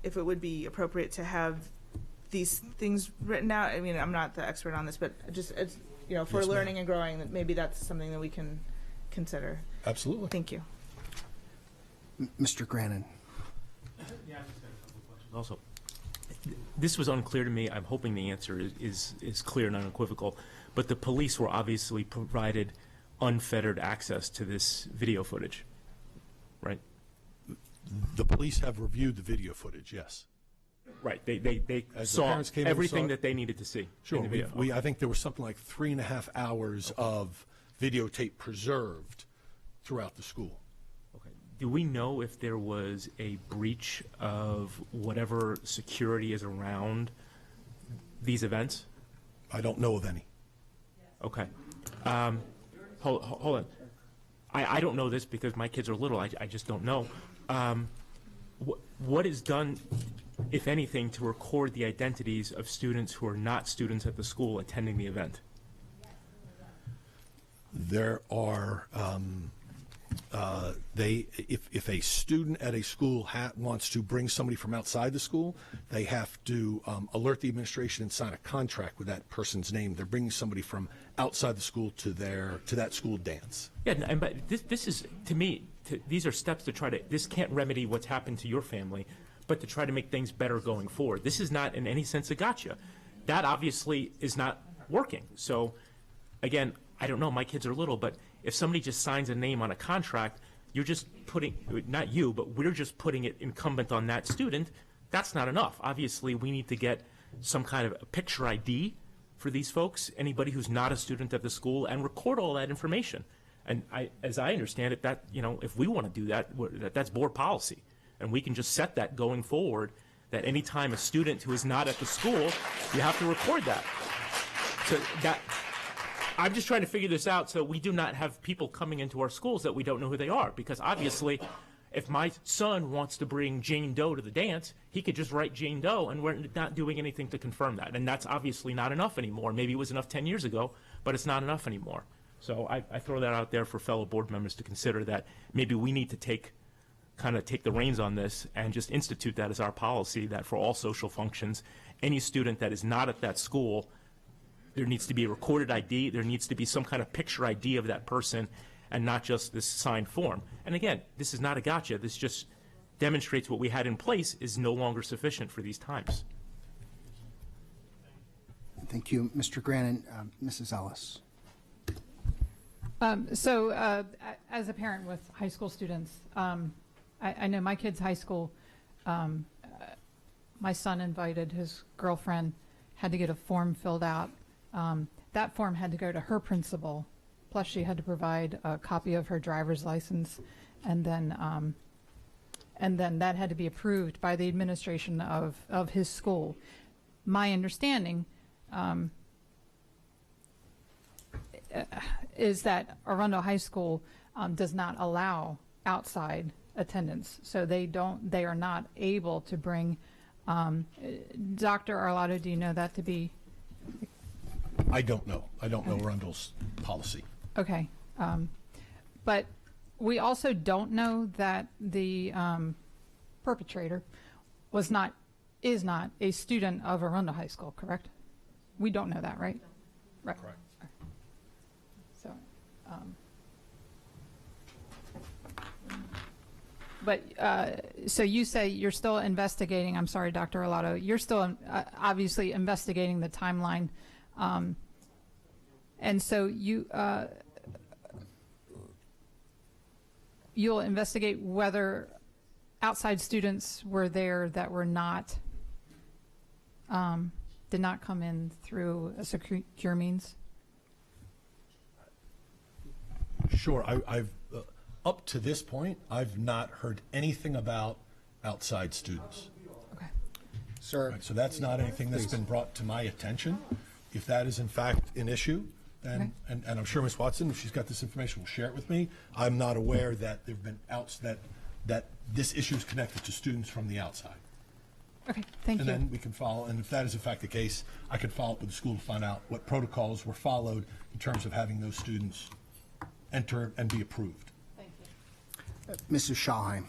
H: if it would be appropriate to have these things written out. I mean, I'm not the expert on this, but just if we're
P: Yes,
H: learning
P: ma'am.
H: and growing, that maybe that's something that we can consider.
P: Absolutely.
H: Thank you.
A: Mr. Grannon.
B: Also, this was unclear to me. I'm hoping the answer is clear and unequivocal. But the police were obviously provided unfettered access to this video footage, right?
P: The police have reviewed the video footage, yes.
B: Right. They
P: As the
B: saw
P: parents came in and
B: everything
P: saw it.
B: that they needed to see.
P: Sure.
B: In the video.
P: I think there was something like 3.5 hours of videotape preserved throughout the school.
B: Okay. Do we know if there was a breach of whatever security is around these events?
P: I don't know of any.
B: Okay. Hold on. I don't know this because my kids are little. I just don't know. What is done, if anything, to record the identities of students who are not students at the school attending the event?
P: There are, if a student at a school wants to bring somebody from outside the school, they have to alert the administration and sign a contract with that person's name. They're bringing somebody from outside the school to that school dance.
B: Yeah, but this is, to me, these are steps to try to, this can't remedy what's happened to your family, but to try to make things better going forward. This is not in any sense a gotcha. That obviously is not working. So, again, I don't know, my kids are little, but if somebody just signs a name on a contract, you're just putting, not you, but we're just putting it incumbent on that student. That's not enough. Obviously, we need to get some kind of a picture ID for these folks, anybody who's not a student at the school, and record all that information. And as I understand it, that, if we want to do that, that's board policy. And we can just set that going forward, that any time a student who is not at the school, you have to record that. So that, I'm just trying to figure this out so we do not have people coming into our schools that we don't know who they are. Because obviously, if my son wants to bring Jane Doe to the dance, he could just write Jane Doe, and we're not doing anything to confirm that. And that's obviously not enough anymore. Maybe it was enough 10 years ago, but it's not enough anymore. So I throw that out there for fellow board members to consider, that maybe we need to take the reins on this and just institute that as our policy, that for all social functions, any student that is not at that school, there needs to be a recorded ID, there needs to be some kind of picture ID of that person, and not just this signed form. And again, this is not a gotcha. This just demonstrates what we had in place is no longer sufficient for these times.
A: Thank you, Mr. Grannon. Mrs. Ellis.
I: As a parent with high school students, I know my kid's high school, my son invited his girlfriend, had to get a form filled out. That form had to go to her principal, plus she had to provide a copy of her driver's license, and then that had to be approved by the administration of his school. My understanding is that Arundel High School does not allow outside attendance, so they are not able to bring. Dr. Arlotto, do you know that to be?
P: I don't know. I don't know Arundel's policy.
I: Okay, but we also don't know that the perpetrator is not a student of Arundel High School, correct? We don't know that, right? Right.
P: Correct.
I: So, so you say you're still investigating. I'm sorry, Dr. Arlotto. You're still obviously investigating the timeline, and so you'll investigate whether outside students were there that were not did not come in through a secure means.
P: Sure. I've up to this point, I've not heard anything about outside students.
I: Okay.
A: Sir.
P: Right, so that's not anything that's been brought to my attention. If that is in fact an issue, then, and I'm sure Ms. Watson, if she's got this information, will share it with me. I'm not aware that there have been that this issue is connected to students from the outside.
I: Okay, thank you.
P: And then we can follow, and if that is in fact the case, I could follow up with the school to find out what protocols were followed in terms of having those students enter and be approved.
I: Thank
A: you. Mrs. Schallheim.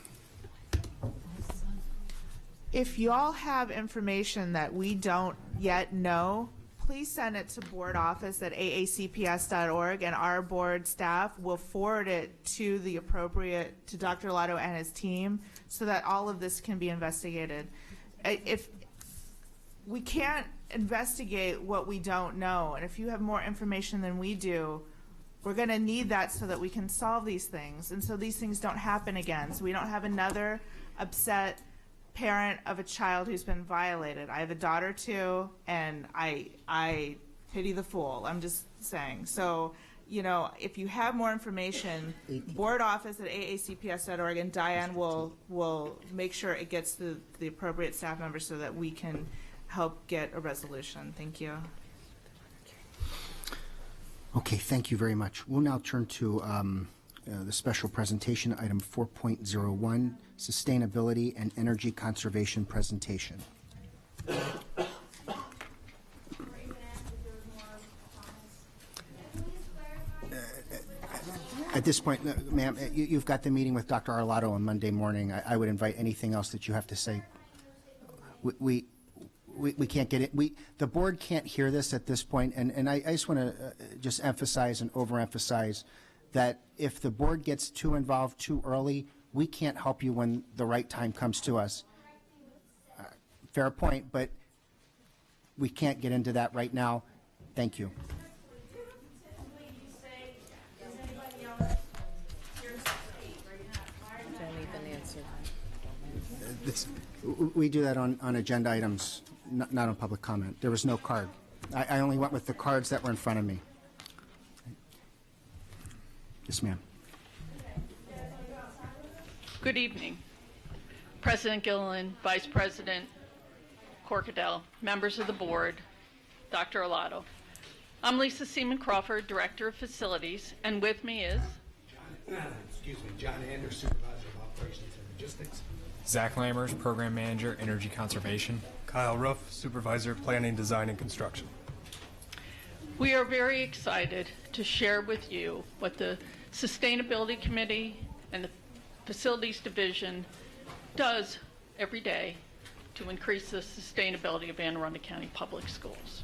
H: If y'all have information that we don't yet know, please send it to boardoffice@aacps.org, and our board staff will forward it to to Dr. Arlotto and his team so that all of this can be investigated. If we can't investigate what we don't know, and if you have more information than we do, we're going to need that so that we can solve these things, and so these things don't happen again, so we don't have another upset parent of a child who's been violated. I have a daughter too, and I pity the fool. I'm just saying. So, you know, if you have more information, boardoffice@aacps.org, and Diane will make sure it gets to the appropriate staff members so that we can help get a resolution. Thank you.
A: Okay, thank you very much. We'll now turn to the special presentation, item 4.01, Sustainability and Energy Conservation Presentation. At this point, ma'am, you've got the meeting with Dr. Arlotto on Monday morning. I would invite anything else that you have to say. We can't get it. The board can't hear this at this point, and I just want to just emphasize and overemphasize that if the board gets too involved too early, we can't help you when the right time comes to us. Fair point, but we can't get into that right now. Thank you. We do that on agenda items, not on public comment. There was no card. I only went with the cards that were in front of me. Yes, ma'am.
T: Good evening. President Gilliland, Vice President Corkadell, members of the board, Dr. Arlotto. I'm Lisa Seaman Crawford, Director of Facilities, and with me is
U: John Anders, Supervisor of Operations and Logistics.
V: Zach Lammers, Program Manager, Energy Conservation.
U: Kyle Ruff, Supervisor, Planning, Design, and Construction.
T: We are very excited to share with you what the Sustainability Committee and the Facilities Division does every day to increase the sustainability of Anne Arundel County Public Schools.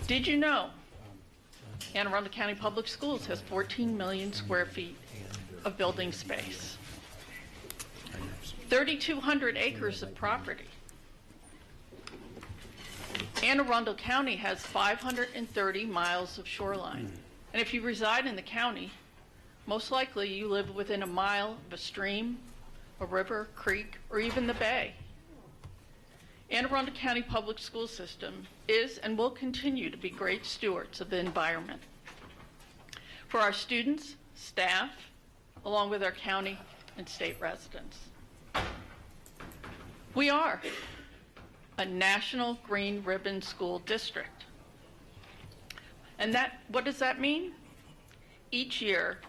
T: Did you know Anne Arundel County Public Schools has 14 million square feet of building space, 3,200 acres of property, Anne Arundel County has 530 miles of shoreline. And if you reside in the county, most likely you live within a mile of a stream, a river, creek, or even the bay. Anne Arundel County Public School System is and will continue to be great stewards of the environment for our students, staff, along with our county and state residents. We are a National Green Ribbon School District. And what does that mean? Each year,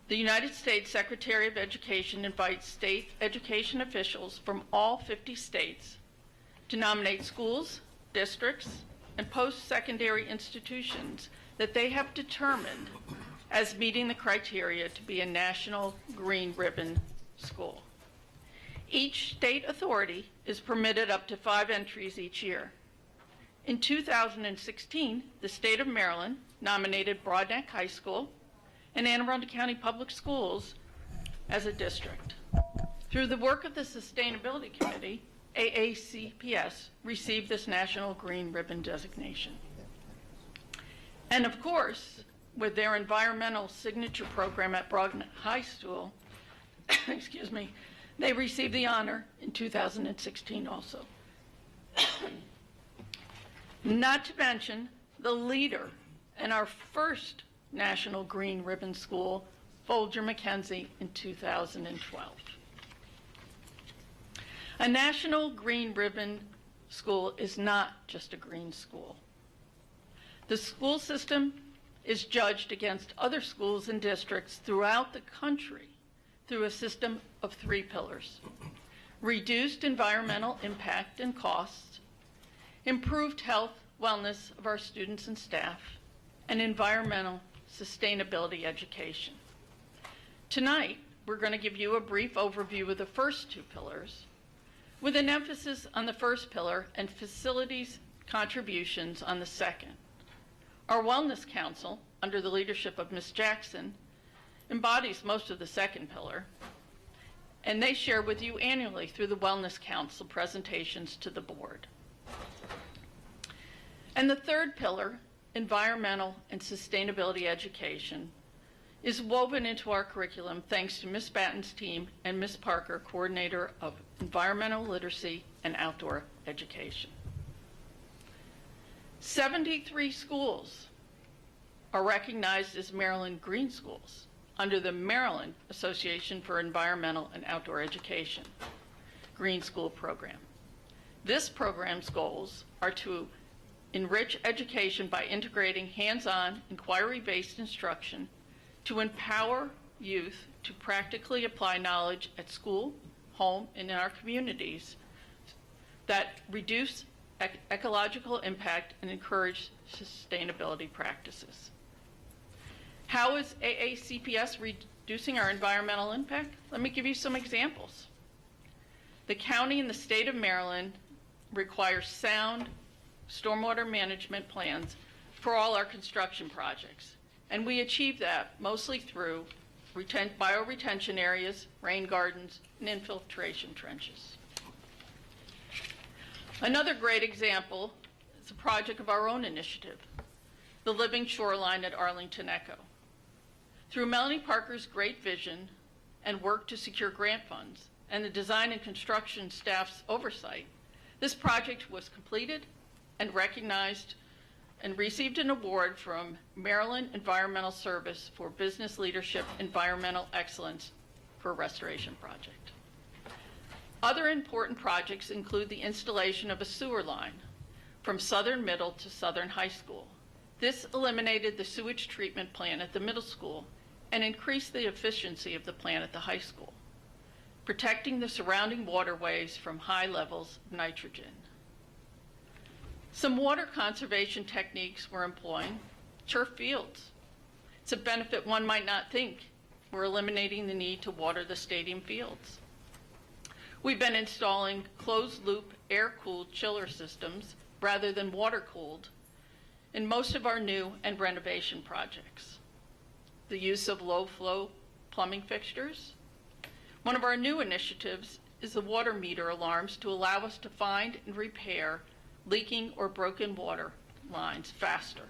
T: the United States Secretary of Education invites state education officials from all 50 states to nominate schools, districts, and post-secondary institutions that they have determined as meeting the criteria to be a National Green Ribbon School. Each state authority is permitted up to 5 entries each year. In 2016, the state of Maryland nominated Broadneck High School and Anne Arundel County Public Schools as a district. Through the work of the Sustainability Committee, AACPS received this National Green Ribbon designation. And of course, with their environmental signature program at Broadneck High School, excuse me, they received the honor in 2016 also. Not to mention the leader in our first National Green Ribbon School, Folger Mackenzie, in 2012. A National Green Ribbon School is not just a green school. The school system is judged against other schools and districts throughout the country through a system of 3 pillars: reduced environmental impact and costs, improved health, wellness of our students and staff, and environmental sustainability education. Tonight, we're going to give you a brief overview of the first 2 pillars, with an emphasis on the first pillar and facilities contributions on the second. Our Wellness Council, under the leadership of Ms. Jackson, embodies most of the second pillar, and they share with you annually through the Wellness Council presentations to the board. And the third pillar, environmental and sustainability education, is woven into our curriculum thanks to Ms. Batten's team and Ms. Parker, coordinator of environmental literacy and outdoor education. 73 schools are recognized as Maryland Green Schools under the Maryland Association for Environmental and Outdoor Education Green School Program. This program's goals are to enrich education by integrating hands-on, inquiry-based instruction to empower youth to practically apply knowledge at school, home, and in our communities that reduce ecological impact and encourage sustainability practices. How is AACPS reducing our environmental impact? Let me give you some examples. The county and the state of Maryland require sound stormwater management plans for all our construction projects. And we achieve that mostly through bioretention areas, rain gardens, and infiltration trenches. Another great example is a project of our own initiative, the Living Shoreline at Arlington Echo. Through Melanie Parker's great vision and work to secure grant funds and the design and construction staff's oversight, this project was completed and recognized and received an award from Maryland Environmental Service for Business Leadership Environmental Excellence for a restoration project. Other important projects include the installation of a sewer line from Southern Middle to Southern High School. This eliminated the sewage treatment plant at the middle school and increased the efficiency of the plant at the high school, protecting the surrounding waterways from high levels of nitrogen. Some water conservation techniques we're employing: turf fields. It's a benefit one might not think. We're eliminating the need to water the stadium fields. We've been installing closed-loop air-cooled chiller systems rather than water-cooled in most of our new and renovation projects. The use of low-flow plumbing fixtures. One of our new initiatives is the water meter alarms to allow us to find and repair leaking or broken water lines faster.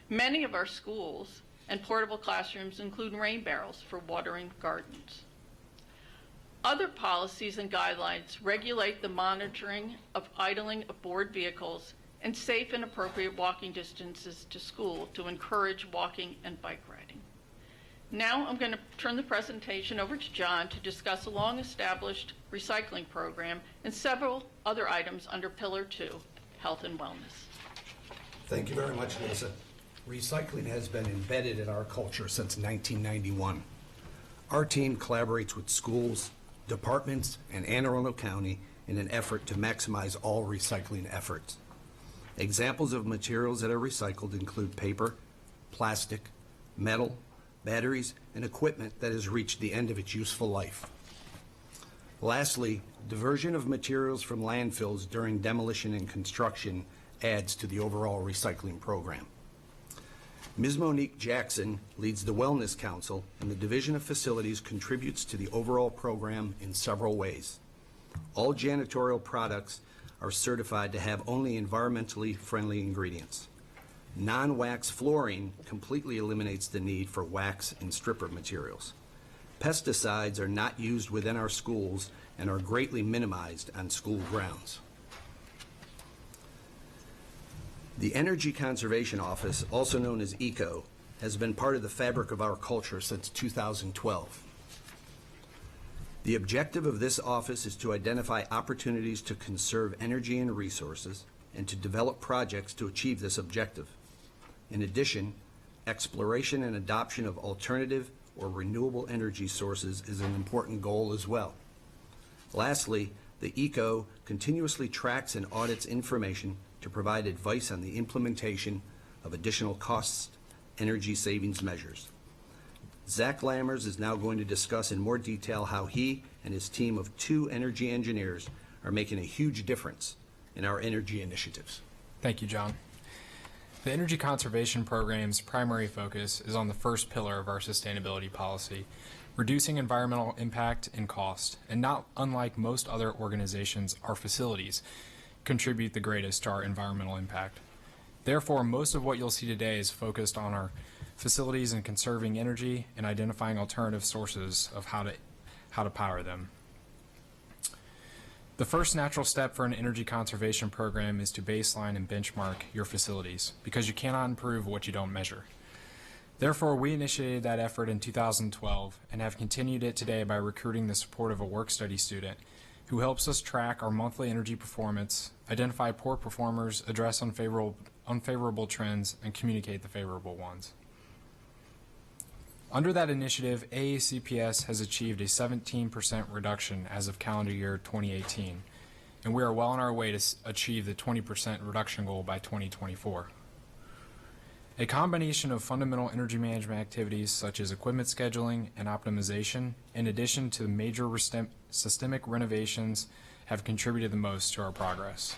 T: Many of our schools and portable classrooms include rain barrels for watering gardens. Other policies and guidelines regulate the monitoring of idling aboard vehicles and safe and appropriate walking distances to school to encourage walking and bike riding. Now I'm going to turn the presentation over to John to discuss a long-established recycling program and several other items under Pillar 2, Health and Wellness.
U: Thank you very much, Lisa. Recycling has been embedded in our culture since 1991. Our team collaborates with schools, departments, and Anne Arundel County in an effort to maximize all recycling efforts. Examples of materials that are recycled include paper, plastic, metal, batteries, and equipment that has reached the end of its useful life. Lastly, diversion of materials from landfills during demolition and construction adds to the overall recycling program. Ms. Monique Jackson leads the Wellness Council, and the Division of Facilities contributes to the overall program in several ways. All janitorial products are certified to have only environmentally friendly ingredients. Non-wax flooring completely eliminates the need for wax and stripper materials. Pesticides are not used within our schools and are greatly minimized on school grounds. The Energy Conservation Office, also known as ECO, has been part of the fabric of our culture since 2012. The objective of this office is to identify opportunities to conserve energy and resources and to develop projects to achieve this objective. In addition, exploration and adoption of alternative or renewable energy sources is an important goal as well. Lastly, the ECO continuously tracks and audits information to provide advice on the implementation of additional cost energy savings measures. Zach Lammers is now going to discuss in more detail how he and his team of 2 energy engineers are making a huge difference in our energy initiatives.
V: Thank you, John. The Energy Conservation Program's primary focus is on the first pillar of our sustainability policy, reducing environmental impact and cost. And not unlike most other organizations, our facilities contribute the greatest to our environmental impact. Therefore, most of what you'll see today is focused on our facilities and conserving energy and identifying alternative sources of how to power them. The first natural step for an energy conservation program is to baseline and benchmark your facilities, because you cannot improve what you don't measure. Therefore, we initiated that effort in 2012 and have continued it today by recruiting the support of a work-study student who helps us track our monthly energy performance, identify poor performers, address unfavorable trends, and communicate the favorable ones. Under that initiative, AACPS has achieved a 17% reduction as of calendar year 2018, and we are well on our way to achieve the 20% reduction goal by 2024. A combination of fundamental energy management activities such as equipment scheduling and optimization, in addition to major systemic renovations, have contributed the most to our progress.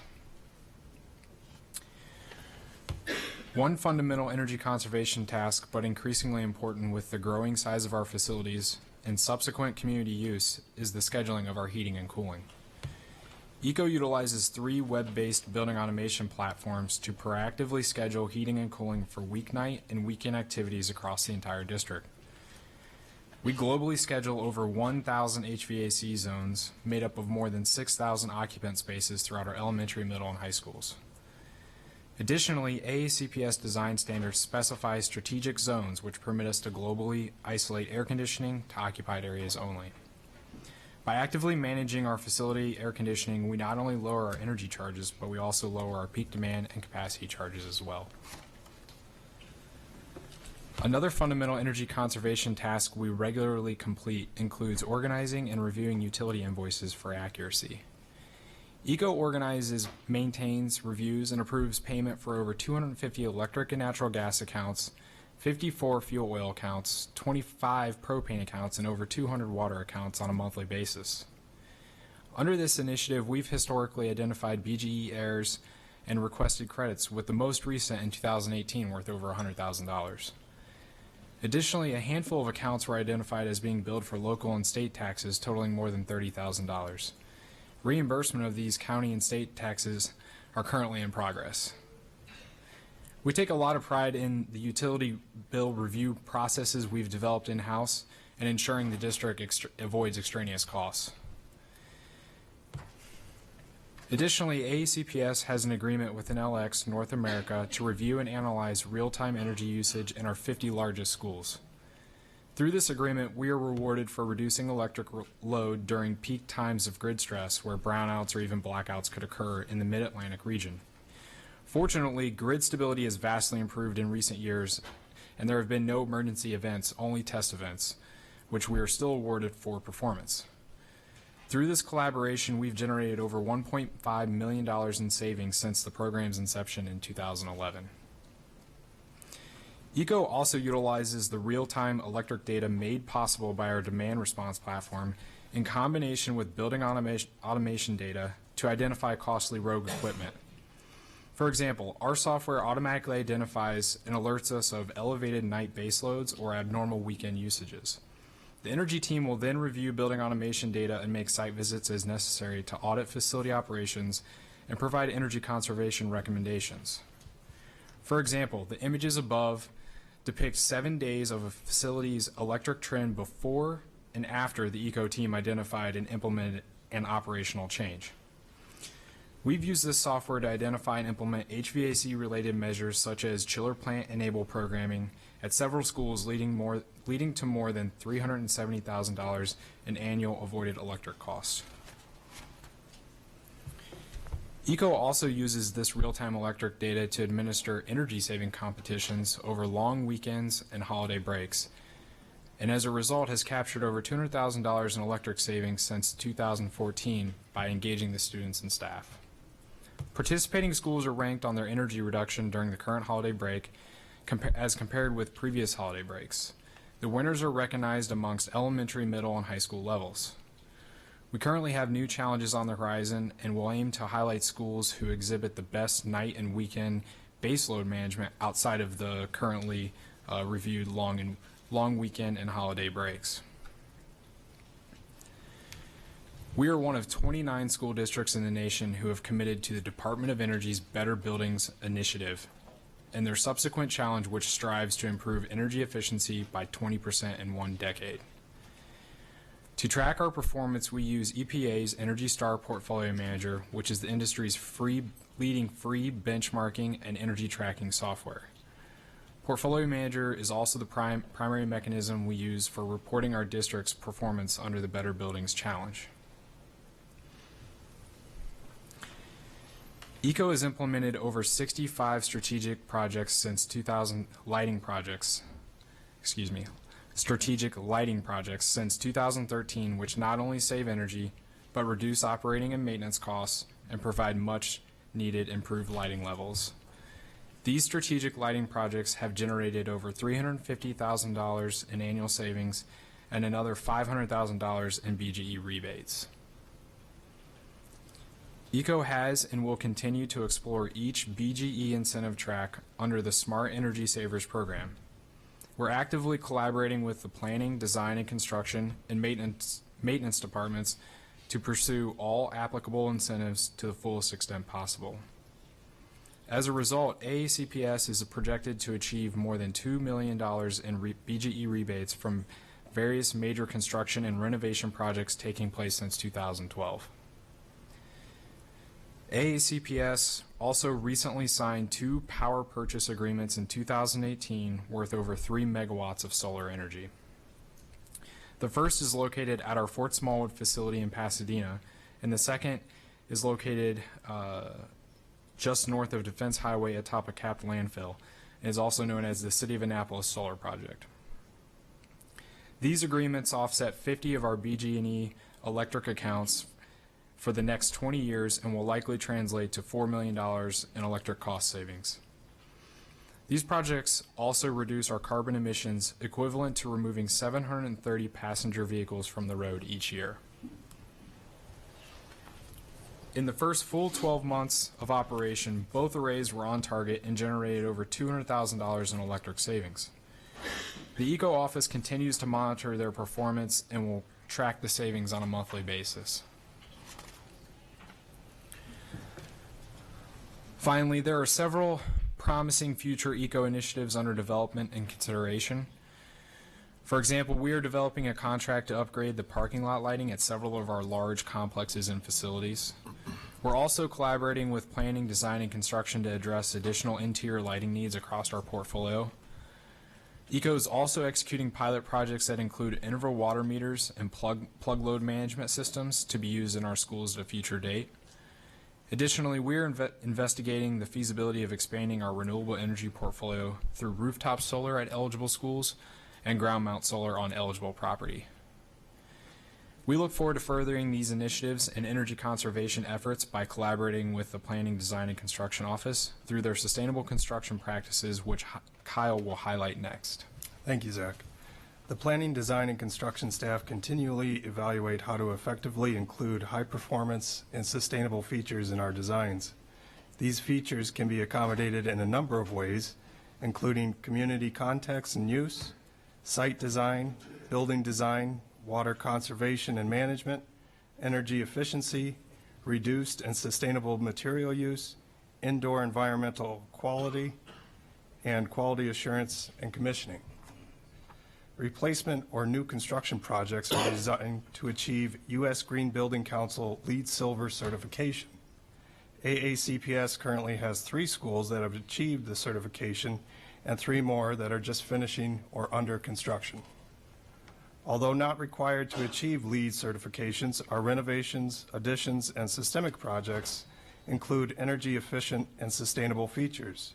V: One fundamental energy conservation task, but increasingly important with the growing size of our facilities and subsequent community use, is the scheduling of our heating and cooling. ECO utilizes 3 web-based building automation platforms to proactively schedule heating and cooling for weeknight and weekend activities across the entire district. We globally schedule over 1,000 HVAC zones made up of more than 6,000 occupant spaces throughout our elementary, middle, and high schools. Additionally, AACPS design standards specify strategic zones which permit us to globally isolate air conditioning to occupied areas only. By actively managing our facility air conditioning, we not only lower our energy charges, but we also lower our peak demand and capacity charges as well. Another fundamental energy conservation task we regularly complete includes organizing and reviewing utility invoices for accuracy. ECO organizes, maintains, reviews, and approves payment for over 250 electric and natural gas accounts, 54 fuel oil accounts, 25 propane accounts, and over 200 water accounts on a monthly basis. Under this initiative, we've historically identified BGE errors and requested credits, with the most recent in 2018 worth over $100,000. Additionally, a handful of accounts were identified as being billed for local and state taxes totaling more than $30,000. Reimbursement of these county and state taxes are currently in progress. We take a lot of pride in the utility bill review processes we've developed in-house and ensuring the district avoids extraneous costs. Additionally, AECPS has an agreement with NLX North America to review and analyze real-time energy usage in our 50 largest schools. Through this agreement, we are rewarded for reducing electric load during peak times of grid stress where brownouts or even blackouts could occur in the Mid-Atlantic region. Fortunately, grid stability has vastly improved in recent years, and there have been no emergency events, only test events, which we are still awarded for performance. Through this collaboration, we've generated over $1.5 million in savings since the program's inception in 2011. ECO also utilizes the real-time electric data made possible by our demand response platform in combination with building automation data to identify costly rogue equipment. For example, our software automatically identifies and alerts us of elevated night baseloads or abnormal weekend usages. The energy team will then review building automation data and make site visits as necessary to audit facility operations and provide energy conservation recommendations. For example, the images above depict 7 days of a facility's electric trend before and after the ECO team identified and implemented an operational change. We've used this software to identify and implement HVAC-related measures such as chiller plant enable programming at several schools, leading to more than $370,000 in annual avoided electric costs. ECO also uses this real-time electric data to administer energy-saving competitions over long weekends and holiday breaks, and as a result has captured over $200,000 in electric savings since 2014 by engaging the students and staff. Participating schools are ranked on their energy reduction during the current holiday break as compared with previous holiday breaks. The winners are recognized amongst elementary, middle, and high school levels. We currently have new challenges on the horizon and will aim to highlight schools who exhibit the best night and weekend baseload management outside of the currently reviewed long weekend and holiday breaks. We are one of 29 school districts in the nation who have committed to the Department of Energy's Better Buildings initiative and their subsequent challenge, which strives to improve energy efficiency by 20% in 1 decade. To track our performance, we use EPA's Energy Star Portfolio Manager, which is the industry's leading free benchmarking and energy tracking software. Portfolio Manager is also the primary mechanism we use for reporting our district's performance under the Better Buildings Challenge. ECO has implemented over 65 strategic projects since strategic lighting projects since 2013, which not only save energy, but reduce operating and maintenance costs and provide much needed improved lighting levels. These strategic lighting projects have generated over $350,000 in annual savings and another $500,000 in BGE rebates. ECO has and will continue to explore each BGE incentive track under the Smart Energy Savers program. We're actively collaborating with the planning, design, and construction and maintenance departments to pursue all applicable incentives to the fullest extent possible. As a result, AECPS is projected to achieve more than $2 million in BGE rebates from various major construction and renovation projects taking place since 2012. AECPS also recently signed 2 power purchase agreements in 2018 worth over 3 megawatts of solar energy. The first is located at our Fort Smallwood facility in Pasadena, and the second is located just north of Defense Highway atop a capped landfill, and is also known as the City of Annapolis Solar Project. These agreements offset 50 of our BG&E electric accounts for the next 20 years and will likely translate to $4 million in electric cost savings. These projects also reduce our carbon emissions equivalent to removing 730 passenger vehicles from the road each year. In the first full 12 months of operation, both arrays were on target and generated over $200,000 in electric savings. The ECO office continues to monitor their performance and will track the savings on a monthly basis. Finally, there are several promising future eco initiatives under development and consideration. For example, we are developing a contract to upgrade the parking lot lighting at several of our large complexes and facilities. We're also collaborating with planning, design, and construction to address additional interior lighting needs across our portfolio. ECO is also executing pilot projects that include interval water meters and plug load management systems to be used in our schools at a future date. Additionally, we're investigating the feasibility of expanding our renewable energy portfolio through rooftop solar at eligible schools and ground mount solar on eligible property. We look forward to furthering these initiatives and energy conservation efforts by collaborating with the Planning, Design, and Construction Office through their sustainable construction practices, which Kyle will highlight next.
E: Thank you, Zach. The Planning, Design, and Construction staff continually evaluate how to effectively include high performance and sustainable features in our designs. These features can be accommodated in a number of ways, including community context and use, site design, building design, water conservation and management, energy efficiency, reduced and sustainable material use, indoor environmental quality, and quality assurance and commissioning. Replacement or new construction projects are designed to achieve U.S. Green Building Council LEED Silver certification. AACPS currently has 3 schools that have achieved the certification and 3 more that are just finishing or under construction. Although not required to achieve LEED certifications, our renovations, additions, and systemic projects include energy efficient and sustainable features.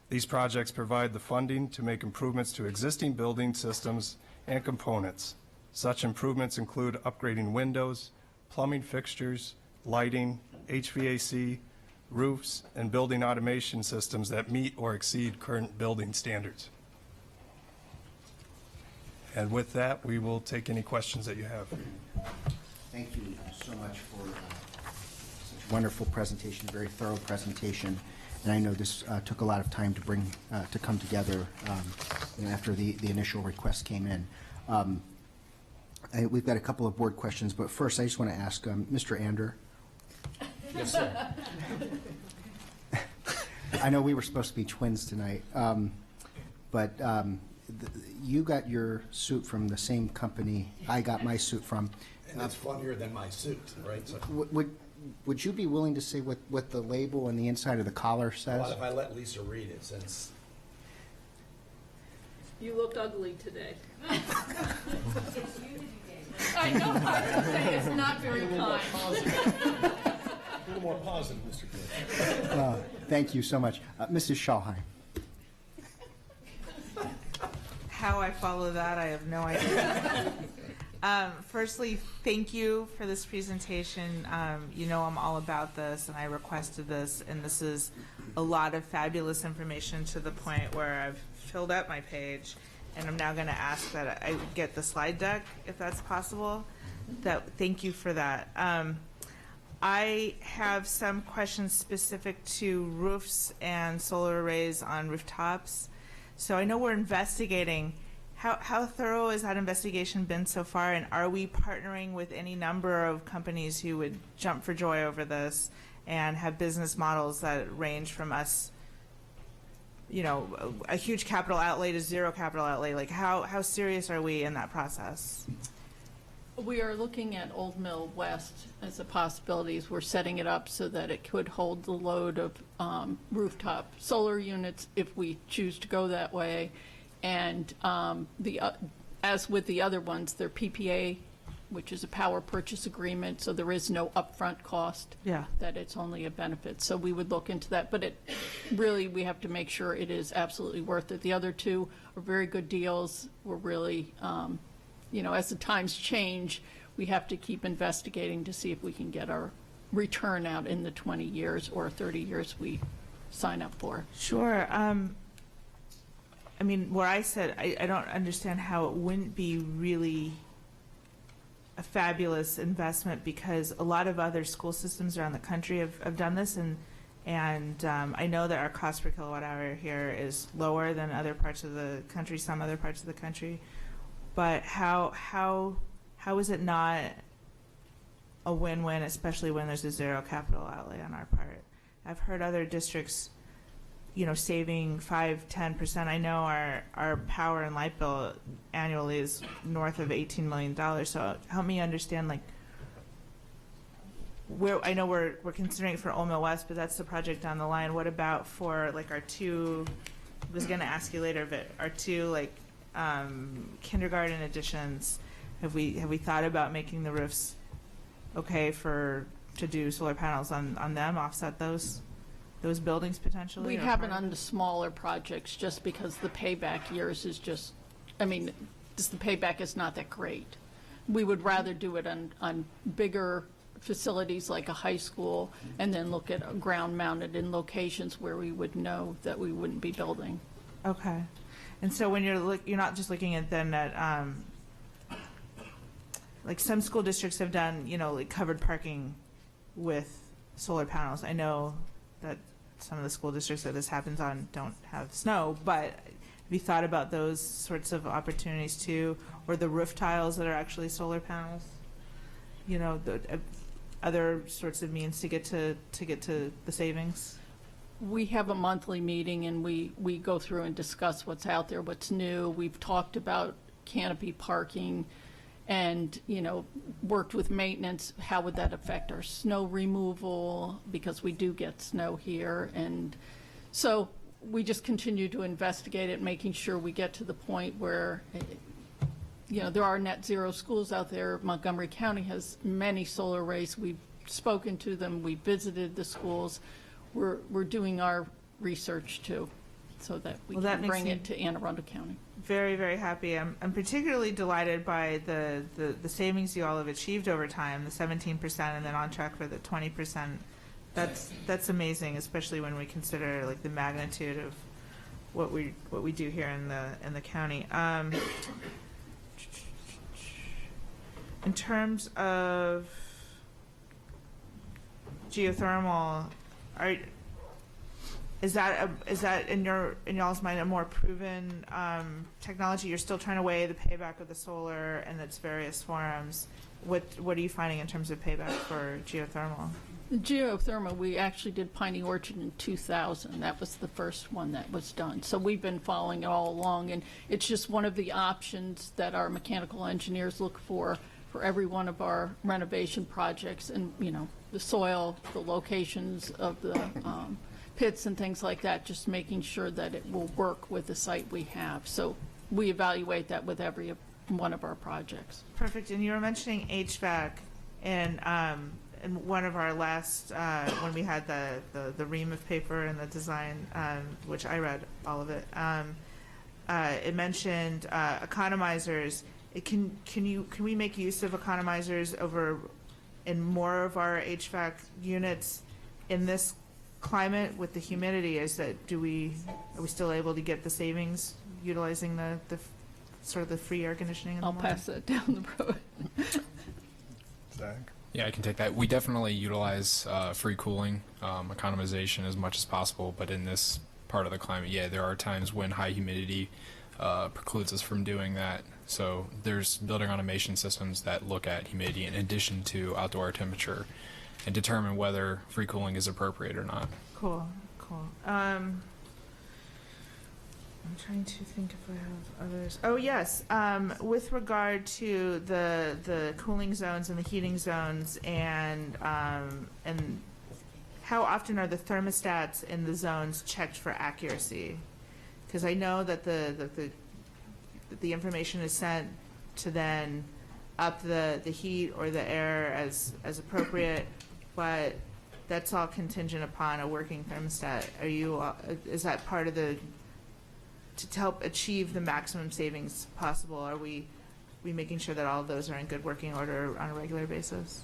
E: These projects provide the funding to make improvements to existing building systems and components. Such improvements include upgrading windows, plumbing fixtures, lighting, HVAC, roofs, and building automation systems that meet or exceed current building standards. And with that, we will take any questions that you have.
A: Thank you so much for such a wonderful presentation, a very thorough presentation. And I know this took a lot of time to come together after the initial request came in. We've got a couple of board questions, but first I just want to ask Mr. Ander.
E: Yes, sir.
A: I know we were supposed to be twins tonight, but you got your suit from the same company I got my suit from.
U: And it's funnier than my suit, right? So,
A: would you be willing to say what the label on the inside of the collar says?
U: well, if I let Lisa read it, since
T: You look ugly today. I know, I was gonna say it's not very kind.
E: A little more positive, Mr. Good.
A: Thank you so much. Mrs. Schalheim.
H: How I follow that, I have no idea. Firstly, thank you for this presentation. You know I'm all about this, and I requested this, and this is a lot of fabulous information to the point where I've filled up my page, and I'm now going to ask that I get the slide deck, if that's possible. Thank you for that. I have some questions specific to roofs and solar arrays on rooftops. So I know we're investigating. How thorough has that investigation been so far, and are we partnering with any number of companies who would jump for joy over this and have business models that range from us, you know, a huge capital outlay to zero capital outlay? Like how serious are we in that process?
T: We are looking at Old Mill West as a possibility. We're setting it up so that it could hold the load of rooftop solar units if we choose to go that way. And as with the other ones, they're PPA, which is a power purchase agreement, so there is no upfront cost.
H: Yeah. That
T: it's only a benefit. So we would look into that, but it really, we have to make sure it is absolutely worth it. The other two are very good deals. We're really, you know, as the times change, we have to keep investigating to see if we can get our return out in the 20 years or 30 years we sign up for.
H: Sure. I mean, where I said, I don't understand how it wouldn't be really a fabulous investment, because a lot of other school systems around the country have done this, and I know that our cost per kilowatt hour here is lower than other parts of the country, some other parts of the country. But how is it not a win-win, especially when there's a zero capital outlay on our part? I've heard other districts, saving 5-10%. I know our power and light bill annually is north of $18 million. So help me understand, where I know we're considering it for Old Mill West, but that's the project down the line. What about for our two? I was going to ask you later, but our two kindergarten additions. Have we thought about making the roofs okay to do solar panels on them, offset those buildings potentially?
T: We haven't on the smaller projects just because the payback years is just, the payback is not that great. We would rather do it on bigger facilities like a high school and then look at ground mounted in locations where we would know that we wouldn't be building.
H: Okay. And so when you're not just looking at then at some school districts have done, covered parking with solar panels. I know that some of the school districts that this happens on don't have snow, but have you thought about those sorts of opportunities too, or the roof tiles that are actually solar panels? The other sorts of means to get to the savings.
T: We have a monthly meeting and we go through and discuss what's out there, what's new. We've talked about canopy parking and, worked with maintenance. How would that affect our snow removal? Because we do get snow here. And so we just continue to investigate it, making sure we get to the point where, there are net zero schools out there. Montgomery County has many solar arrays. We've spoken to them. We visited the schools. We're doing our research too, so that we can bring it to Anne Arundel County.
H: Very, very happy. I'm particularly delighted by the savings you all have achieved over time, the 17%, and then on track for the 20%. That's amazing, especially when we consider the magnitude of what we do here in the county. In terms of geothermal, is that in y'all's mind a more proven technology? You're still trying to weigh the payback of the solar and its various forms. What are you finding in terms of payback for geothermal?
T: Geothermal, we actually did Piney Orchard in 2000. That was the first one that was done. So we've been following it all along, and it's just one of the options that our mechanical engineers look for every one of our renovation projects. And, the soil, the locations of the pits and things like that, just making sure that it will work with the site we have. So we evaluate that with every one of our projects.
H: Perfect. And you were mentioning HVAC in one of our last, when we had the ream of paper and the design, which I read all of it, it mentioned economizers. Can we make use of economizers over in more of our HVAC units in this climate with the humidity? Are we still able to get the savings utilizing the sort of the free air conditioning?
T: I'll pass that down the road.
E: Zach?
V: Yeah, I can take that. We definitely utilize free cooling, economization as much as possible, but in this part of the climate, there are times when high humidity precludes us from doing that. So there's building automation systems that look at humidity in addition to outdoor temperature and determine whether free cooling is appropriate or not.
H: Cool. I'm trying to think if I have others. Oh, yes. With regard to the cooling zones and the heating zones and how often are the thermostats in the zones checked for accuracy? Because I know that the information is sent to then up the heat or the air as appropriate, but that's all contingent upon a working thermostat. Is that part of to help achieve the maximum savings possible? Are we making sure that all of those are in good working order on a regular basis?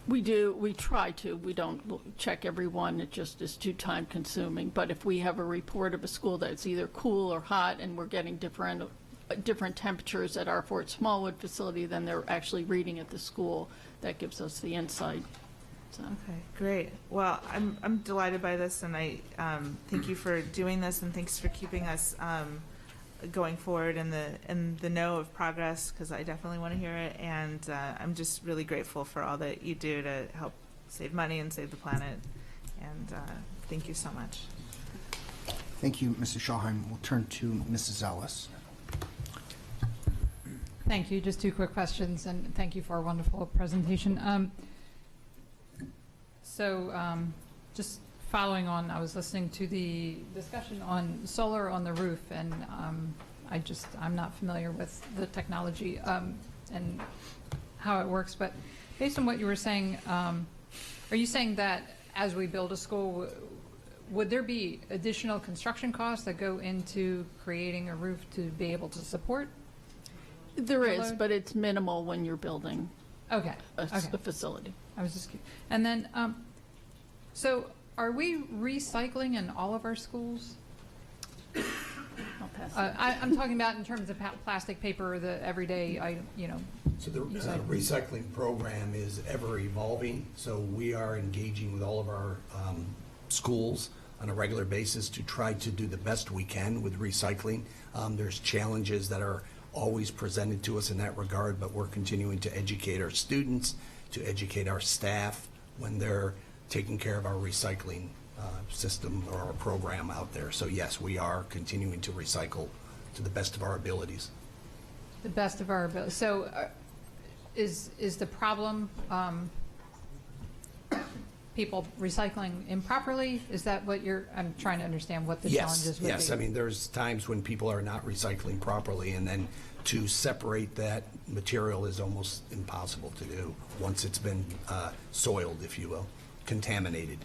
T: We do. We try to. We don't check every one. It just is too time consuming. But if we have a report of a school that's either cool or hot and we're getting different temperatures at our Fort Smallwood facility than they're actually reading at the school, that gives us the insight. So.
H: Okay, great. Well, I'm delighted by this, and I thank you for doing this, and thanks for keeping us going forward in the know of progress, because I definitely want to hear it, and I'm just really grateful for all that you do to help save money and save the planet, and thank you so much.
A: Thank you, Mrs. Schallheim. We'll turn to Mrs. Ellis.
I: Thank you. Just 2 quick questions, and thank you for a wonderful presentation. Just following on, I was listening to the discussion on solar on the roof, and I'm not familiar with the technology and how it works, but based on what you were saying, are you saying that as we build a school, would there be additional construction costs that go into creating a roof to be able to support?
T: There is, but it's minimal when you're building
I: a
T: facility.
I: I was just curious. And then, so are we recycling in all of our schools?
T: I'll pass it.
I: I'm talking about in terms of plastic, paper, the everyday item,
U: So the recycling program is ever evolving, so we are engaging with all of our schools on a regular basis to try to do the best we can with recycling. There's challenges that are always presented to us in that regard, but we're continuing to educate our students, to educate our staff when they're taking care of our recycling system or our program out there. So yes, we are continuing to recycle to the best of our abilities.
I: The best of our ability. So is the problem people recycling improperly? Is that what I'm trying to understand what the challenges would be?
U: Yes, I mean, there's times when people are not recycling properly, and then to separate that material is almost impossible to do once it's been soiled, if you will, contaminated.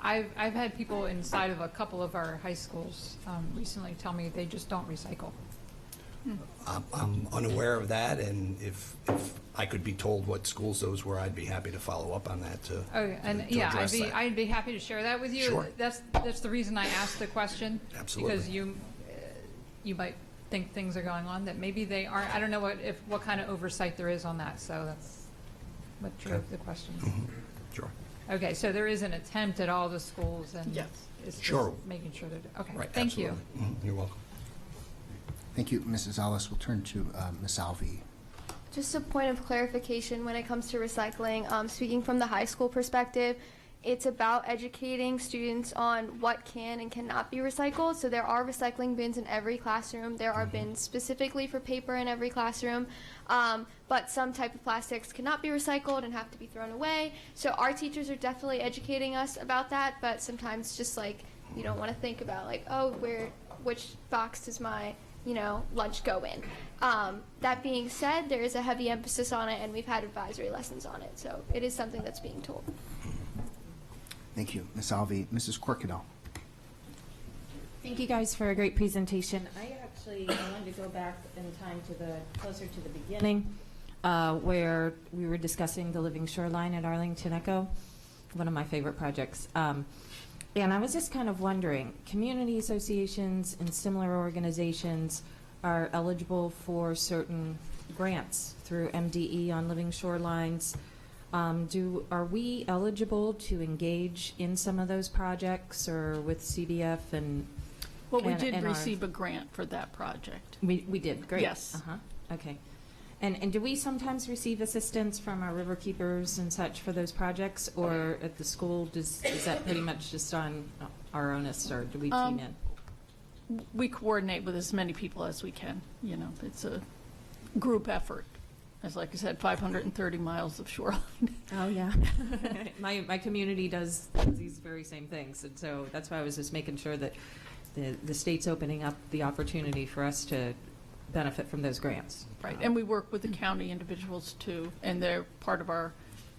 I: I've had people inside of a couple of our high schools recently tell me they just don't recycle.
U: I'm unaware of that, and if I could be told what schools those were, I'd be happy to follow up on that to address that.
I: I'd be happy to share that with you.
U: Sure.
I: That's the reason I asked the question.
U: Absolutely.
I: Because you might think things are going on that maybe they aren't. I don't know what kind of oversight there is on that. So that's what drove the question.
U: Mm-hmm. Sure.
I: Okay, so there is an attempt at all the schools, and
T: yes,
I: it's
U: sure,
I: just making sure they're okay.
U: Right.
I: Thank
U: Absolutely.
I: you.
U: Mm-hmm. You're welcome.
A: Thank you, Mrs. Ellis. We'll turn to Ms. Alvey.
M: Just a point of clarification when it comes to recycling, speaking from the high school perspective, it's about educating students on what can and cannot be recycled. So there are recycling bins in every classroom. There are bins specifically for paper in every classroom. But some type of plastics cannot be recycled and have to be thrown away. So our teachers are definitely educating us about that, but sometimes just like you don't want to think about like, oh, which box does my lunch go in. That being said, there is a heavy emphasis on it, and we've had advisory lessons on it. So it is something that's being told.
A: Thank you, Ms. Alvey. Mrs. Corkadell.
J: Thank you guys for a great presentation. I wanted to go back in time closer to the beginning, where we were discussing the living shoreline at Arlington Echo, one of my favorite projects. And I was just kind of wondering, community associations and similar organizations are eligible for certain grants through MDE on living shorelines. Are we eligible to engage in some of those projects or with CBF and?
T: Well, we did receive a grant for that project.
J: We did, great.
T: Yes.
J: Okay. And do we sometimes receive assistance from our river keepers and such for those projects, or at the school, is that pretty much just on our onus, or do we team in?
T: We coordinate with as many people as we can. It's a group effort. As like I said, 530 miles of shoreline.
J: Oh, yeah. My community does these very same things, and so that's why I was just making sure that the state's opening up the opportunity for us to benefit from those grants.
T: Right, and we work with the county individuals too, and they're part of our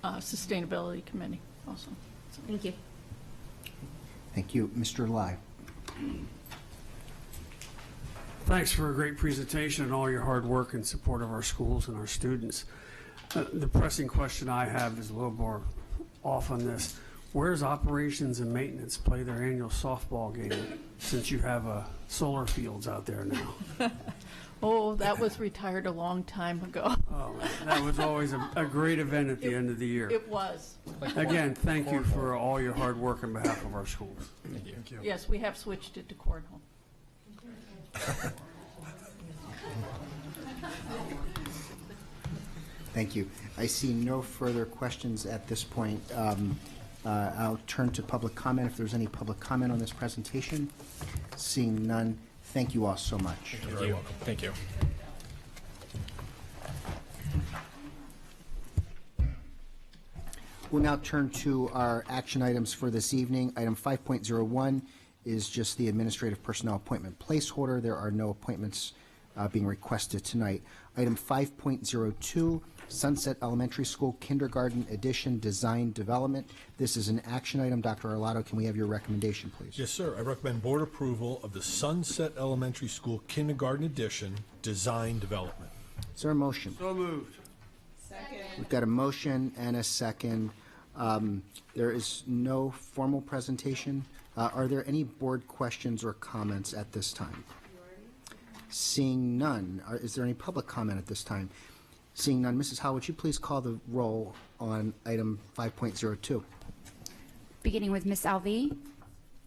T: sustainability committee also. So.
J: Thank you.
A: Thank you. Mr. Lai.
F: Thanks for a great presentation and all your hard work in support of our schools and our students. The pressing question I have is a little more off on this. Where's operations and maintenance play their annual softball game, since you have solar fields out there now?
T: Oh, that was retired a long time ago.
F: Oh, that was always a great event at the end of the year.
T: It was.
F: Again, thank you for all your hard work on behalf of our schools.
T: Thank you. Yes, we have switched it to cornhole.
A: Thank you. I see no further questions at this point. I'll turn to public comment if there's any public comment on this presentation. Seeing none, thank you all so much.
V: You're very welcome. Thank you.
A: We'll now turn to our action items for this evening. Item 5.01 is just the administrative personnel appointment placeholder. There are no appointments being requested tonight. Item 5.02, Sunset Elementary School Kindergarten Addition Design Development. This is an action item. Dr. Arlotto, can we have your recommendation, please?
P: Yes, sir. I recommend board approval of the Sunset Elementary School Kindergarten Addition Design Development.
A: Is there a motion?
O: So moved. Second.
A: We've got a motion and a second. There is no formal presentation. Are there any board questions or comments at this time? Seeing none, is there any public comment at this time? Seeing none, Mrs. Howell, would you please call the roll on item 5.02?
D: Beginning with Ms. Alvey.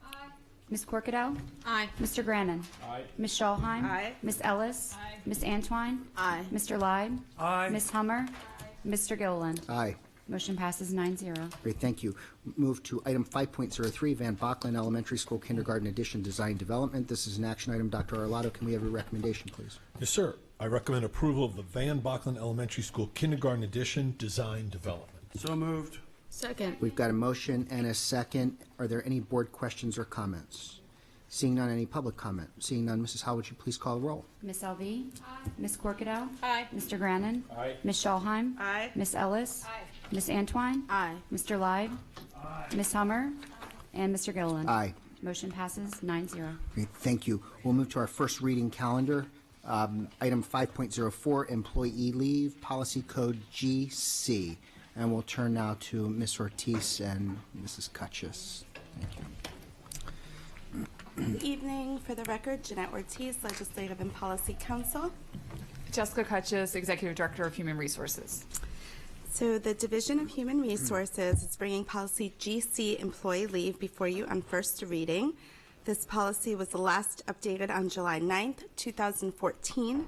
D: Aye. Ms. Corkadell.
O: Aye.
D: Mr. Grannon.
O: Aye.
D: Ms. Schallheim.
O: Aye.
D: Ms. Ellis. Aye. Ms. Antwine.
O: Aye.
D: Mr. Lyde.
O: Aye.
D: Ms. Hummer. Aye. Mr. Gilliland.
A: Aye.
D: Motion passes 9-0.
A: Great, thank you. Move to item 5.03, Van Bachlen Elementary School Kindergarten Addition Design Development. This is an action item. Dr. Arlotto, can we have your recommendation, please?
P: Yes, sir. I recommend approval of the Van Bachlen Elementary School Kindergarten Addition Design Development.
O: So moved. Second.
A: We've got a motion and a second. Are there any board questions or comments? Seeing none, any public comment? Seeing none, Mrs. Howell, would you please call the roll?
D: Ms. Alvey. Aye. Ms. Corkadell.
O: Aye.
D: Mr. Grannon.
O: Aye.
D: Ms. Schallheim.
O: Aye.
D: Ms. Ellis.
O: Aye.
D: Ms. Antwine.
O: Aye.
D: Mr. Lyde. Aye. Ms. Hummer. And Mr. Gilliland.
A: Aye.
D: Motion passes 9-0.
A: Great, thank you. We'll move to our first reading calendar. Item 5.04, Employee Leave, Policy Code GC. And we'll turn now to Ms. Ortiz and Mrs. Cutchess. Thank you.
G: Good evening. For the record, Jeanette Ortiz, Legislative and Policy Counsel.
W: Jessica Cutchess, Executive Director of Human Resources.
G: So the Division of Human Resources is bringing policy GC, Employee Leave, before you on first reading. This policy was last updated on July 9th, 2014.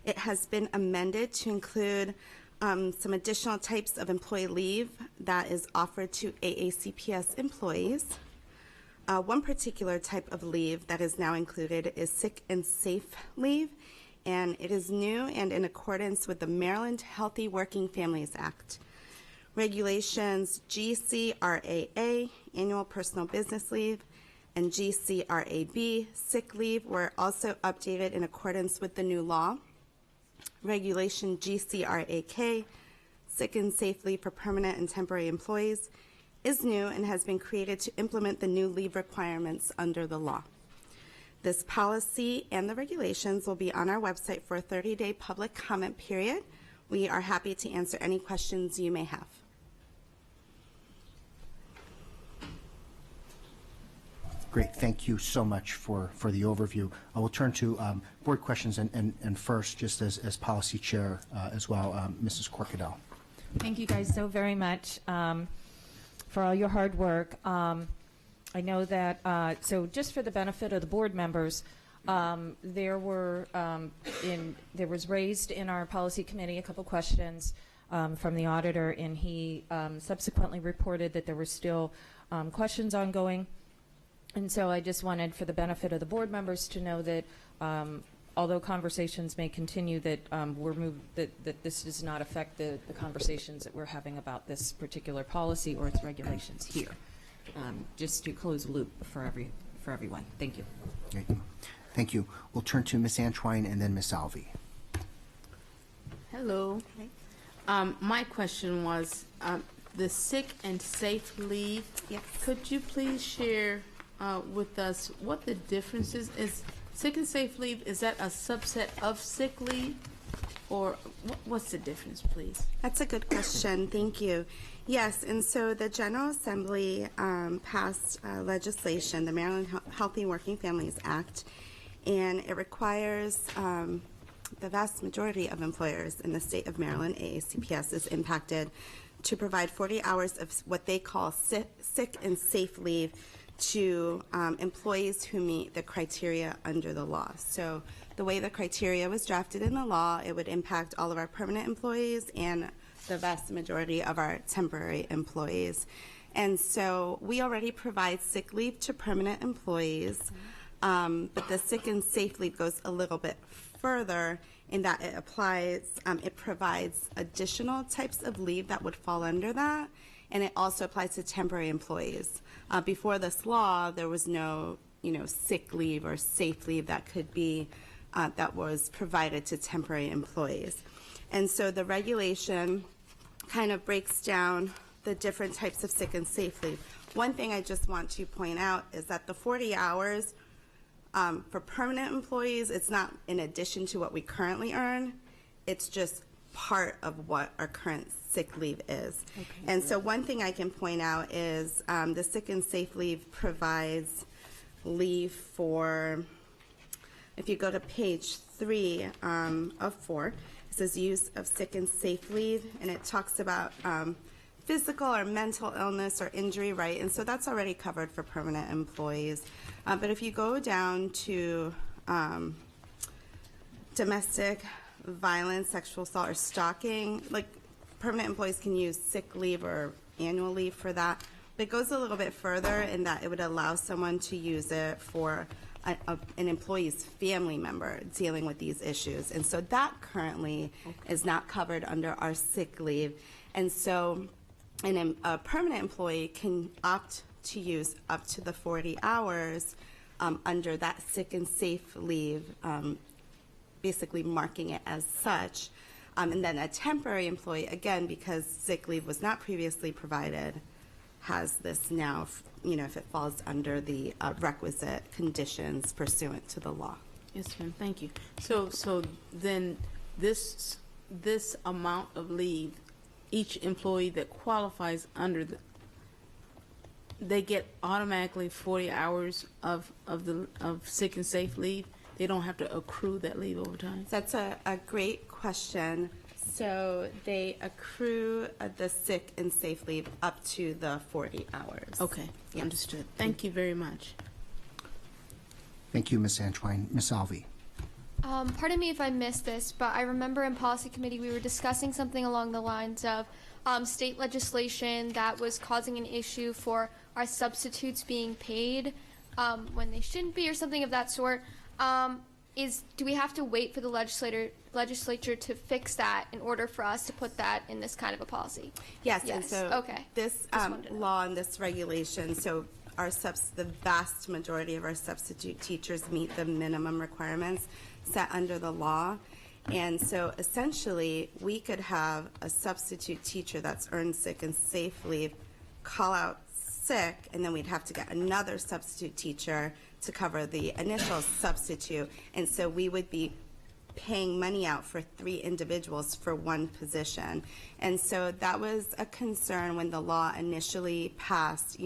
G: It has been amended to include some additional types of employee leave that is offered to AACPS employees. One particular type of leave that is now included is sick and safe leave, and it is new and in accordance with the Maryland Healthy Working Families Act. Regulations GCRAA, Annual Personal Business Leave, and GCRAB, sick leave, were also updated in accordance with the new law. Regulation GCRAK, sick and safe leave for permanent and temporary employees, is new and has been created to implement the new leave requirements under the law. This policy and the regulations will be on our website for a 30-day public comment period. We are happy to answer any questions you may have.
A: Great, thank you so much for the overview. I will turn to board questions and first, just as policy chair as well, Mrs. Corkadell.
J: Thank you guys so very much for all your hard work. I know that, so just for the benefit of the board members, there was raised in our policy committee a couple questions from the auditor, and he subsequently reported that there were still questions ongoing. And so I just wanted, for the benefit of the board members, to know that although conversations may continue, that that this does not affect the conversations that we're having about this particular policy or its regulations here. Just to close the loop for everyone. Thank you.
A: Thank you. We'll turn to Ms. Antwine and then Ms. Alvey.
O: Hello. My question was the sick and safe leave.
G: Yes.
O: Could you please share with us what the difference is? Sick and safe leave, is that a subset of sick leave? Or what's the difference, please?
G: That's a good question. Thank you. Yes, and so the General Assembly passed legislation, the Maryland Healthy Working Families Act, and it requires the vast majority of employers in the state of Maryland, AACPS, is impacted to provide 40 hours of what they call sick and safe leave to employees who meet the criteria under the law. So the way the criteria was drafted in the law, it would impact all of our permanent employees and the vast majority of our temporary employees. And so we already provide sick leave to permanent employees, but the sick and safe leave goes a little bit further in that it provides additional types of leave that would fall under that, and it also applies to temporary employees. Before this law, there was no, sick leave or safe leave that could be, that was provided to temporary employees. And so the regulation kind of breaks down the different types of sick and safe leave. One thing I just want to point out is that the 40 hours for permanent employees, it's not in addition to what we currently earn. It's just part of what our current sick leave is. Okay. And so one thing I can point out is the sick and safe leave provides leave for, if you go to page 3 of 4, it says use of sick and safe leave, and it talks about physical or mental illness or injury, right? And so that's already covered for permanent employees. But if you go down to domestic violence, sexual assault, or stalking, like permanent employees can use sick leave or annual leave for that. But it goes a little bit further in that it would allow someone to use it for an employee's family member dealing with these issues. And so that currently is not covered under our sick leave. And so a permanent employee can opt to use up to the 40 hours under that sick and safe leave, basically marking it as such. And then a temporary employee, again, because sick leave was not previously provided, has this now, if it falls under the requisite conditions pursuant to the law.
O: Yes, ma'am. Thank you. So then this amount of leave, each employee that qualifies under they get automatically 40 hours of sick and safe leave. They don't have to accrue that leave over time.
G: That's a great question. So they accrue the sick and safe leave up to the 40 hours.
O: Okay, yes. Understood. Thank you very much.
A: Thank you, Ms. Antwine. Ms. Alvey.
M: Pardon me if I missed this, but I remember in policy committee we were discussing something along the lines of state legislation that was causing an issue for our substitutes being paid when they shouldn't be, or something of that sort. Do we have to wait for the legislature to fix that in order for us to put that in this kind of a policy?
G: Yes. And so this law and this regulation, so the vast majority of our substitute teachers meet the minimum requirements set under the law. And so essentially we could have a substitute teacher that's earned sick and safe leave call out sick, and then we'd have to get another substitute teacher to cover the initial substitute. And so we would be paying money out for 3 individuals for 1 position. And so that was a concern when the law initially passed.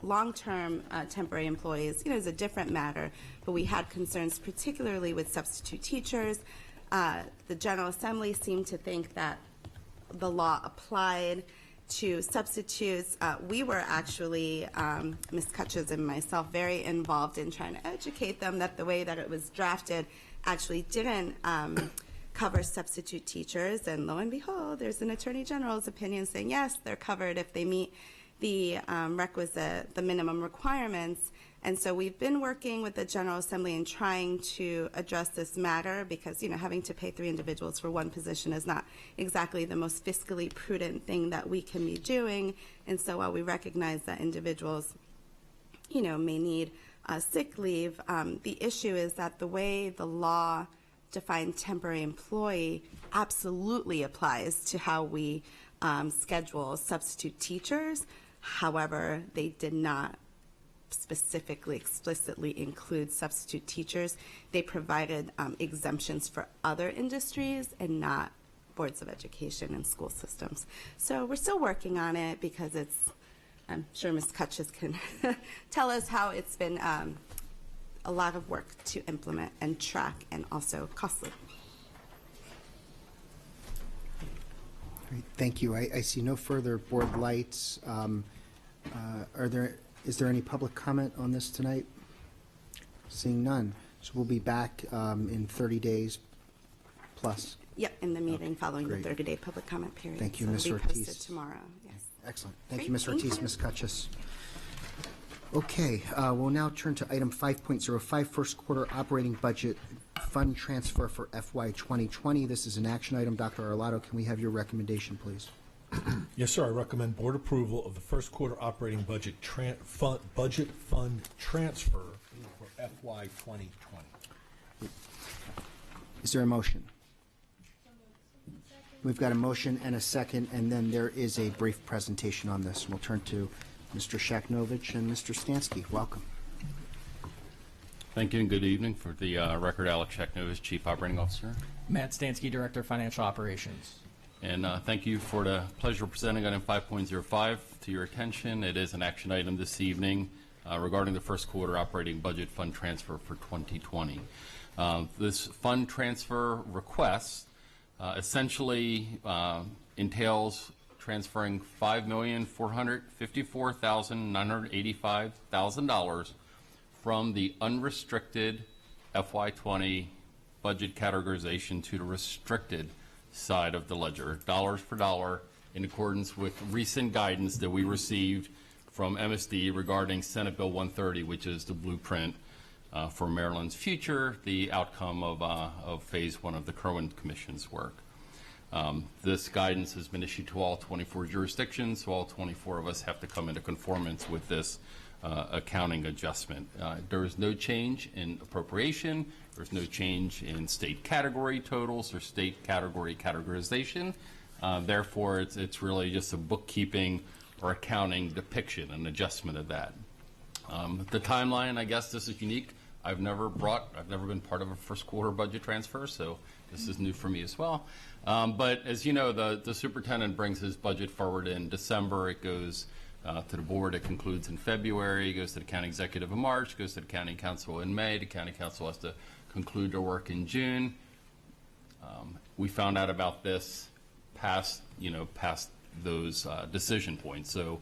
G: Long-term temporary employees, is a different matter, but we had concerns particularly with substitute teachers. The General Assembly seemed to think that the law applied to substitutes. We were actually, Ms. Kutches and myself, very involved in trying to educate them that the way that it was drafted actually didn't cover substitute teachers. And lo and behold, there's an Attorney General's opinion saying, yes, they're covered if they meet the the minimum requirements. And so we've been working with the General Assembly and trying to address this matter because, having to pay 3 individuals for 1 position is not exactly the most fiscally prudent thing that we can be doing. And so while we recognize that individuals, may need sick leave, the issue is that the way the law defined temporary employee absolutely applies to how we schedule substitute teachers. However, they did not specifically, explicitly include substitute teachers. They provided exemptions for other industries and not boards of education and school systems. So we're still working on it because I'm sure Ms. Kutches can tell us how it's been a lot of work to implement and track and also costly.
A: Great, thank you. I see no further board lights. Is there any public comment on this tonight? Seeing none. So we'll be back in 30 days plus.
G: Yep, in the meeting following
A: Great.
G: the 30-day public comment period.
A: Thank you,
G: so
A: Ms.
G: it'll be
A: Ortiz.
G: posted tomorrow. Yes.
A: Excellent. Thank
G: Great,
A: you, Ms.
G: thank
A: Ortiz,
G: you.
A: Ms. Cutchess. Okay, we'll now turn to item 5.05, first quarter operating budget fund transfer for FY 2020. This is an action item. Dr. Arlotto, can we have your recommendation, please?
P: Yes, sir. I recommend board approval of the first quarter operating budget fund transfer for FY 2020.
A: Is there a motion? We've got a motion and a second, and then there is a brief presentation on this. We'll turn to Mr. Shaknovich and Mr. Stansky. Welcome.
C: Thank you and good evening. For the record, Alex Shaknovich, Chief Operating Officer.
K: Matt Stansky, Director of Financial Operations.
C: And thank you for the pleasure of presenting item 5.05 to your attention. It is an action item this evening regarding the first quarter operating budget fund transfer for 2020. This fund transfer request essentially entails transferring $5,454,985,000 from the unrestricted FY20 budget categorization to the restricted side of the ledger, dollars for dollar, in accordance with recent guidance that we received from MSD regarding Senate Bill 130, which is the blueprint for Maryland's future, the outcome of Phase 1 of the Kerwin Commission's work. This guidance has been issued to all 24 jurisdictions, so all 24 of us have to come into conformance with this accounting adjustment. There is no change in appropriation. There's no change in state category totals or state category categorization. Therefore, it's really just a bookkeeping or accounting depiction, an adjustment of that. The timeline, I guess this is unique. I've never been part of a first quarter budget transfer, so this is new for me as well. But as you know, the superintendent brings his budget forward in December. It goes to the board. It concludes in February. It goes to the county executive in March. Goes to the county council in May. The county council has to conclude their work in June. We found out about this past those decision points. So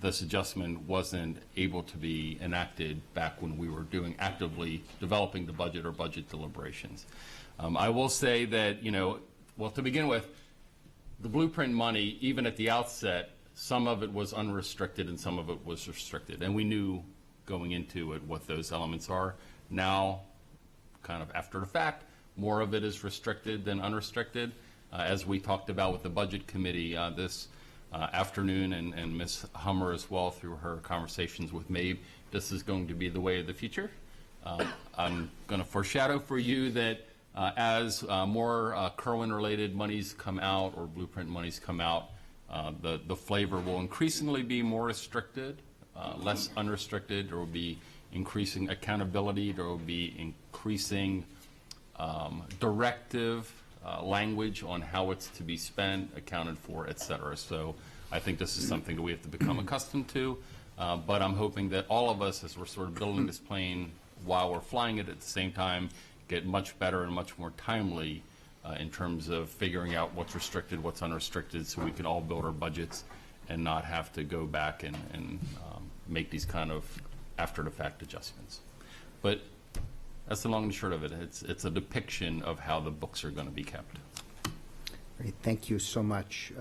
C: this adjustment wasn't able to be enacted back when we were actively developing the budget or budget deliberations. I will say that, well, to begin with, the blueprint money, even at the outset, some of it was unrestricted and some of it was restricted. And we knew going into it what those elements are. Now, kind of after the fact, more of it is restricted than unrestricted. As we talked about with the Budget Committee this afternoon, and Ms. Hummer as well through her conversations with Mabe, this is going to be the way of the future. I'm going to foreshadow for you that as more Kerwin-related monies come out or blueprint monies come out, the flavor will increasingly be more restricted, less unrestricted. There will be increasing accountability. There will be increasing directive language on how it's to be spent, accounted for, et cetera. So I think this is something that we have to become accustomed to. But I'm hoping that all of us, as we're sort of building this plane while we're flying it at the same time, get much better and much more timely in terms of figuring out what's restricted, what's unrestricted, so we can all build our budgets and not have to go back and make these kind of after-the-fact adjustments. But that's the long and short of it. It's a depiction of how the books are going to be kept.
A: Great. Thank you so much.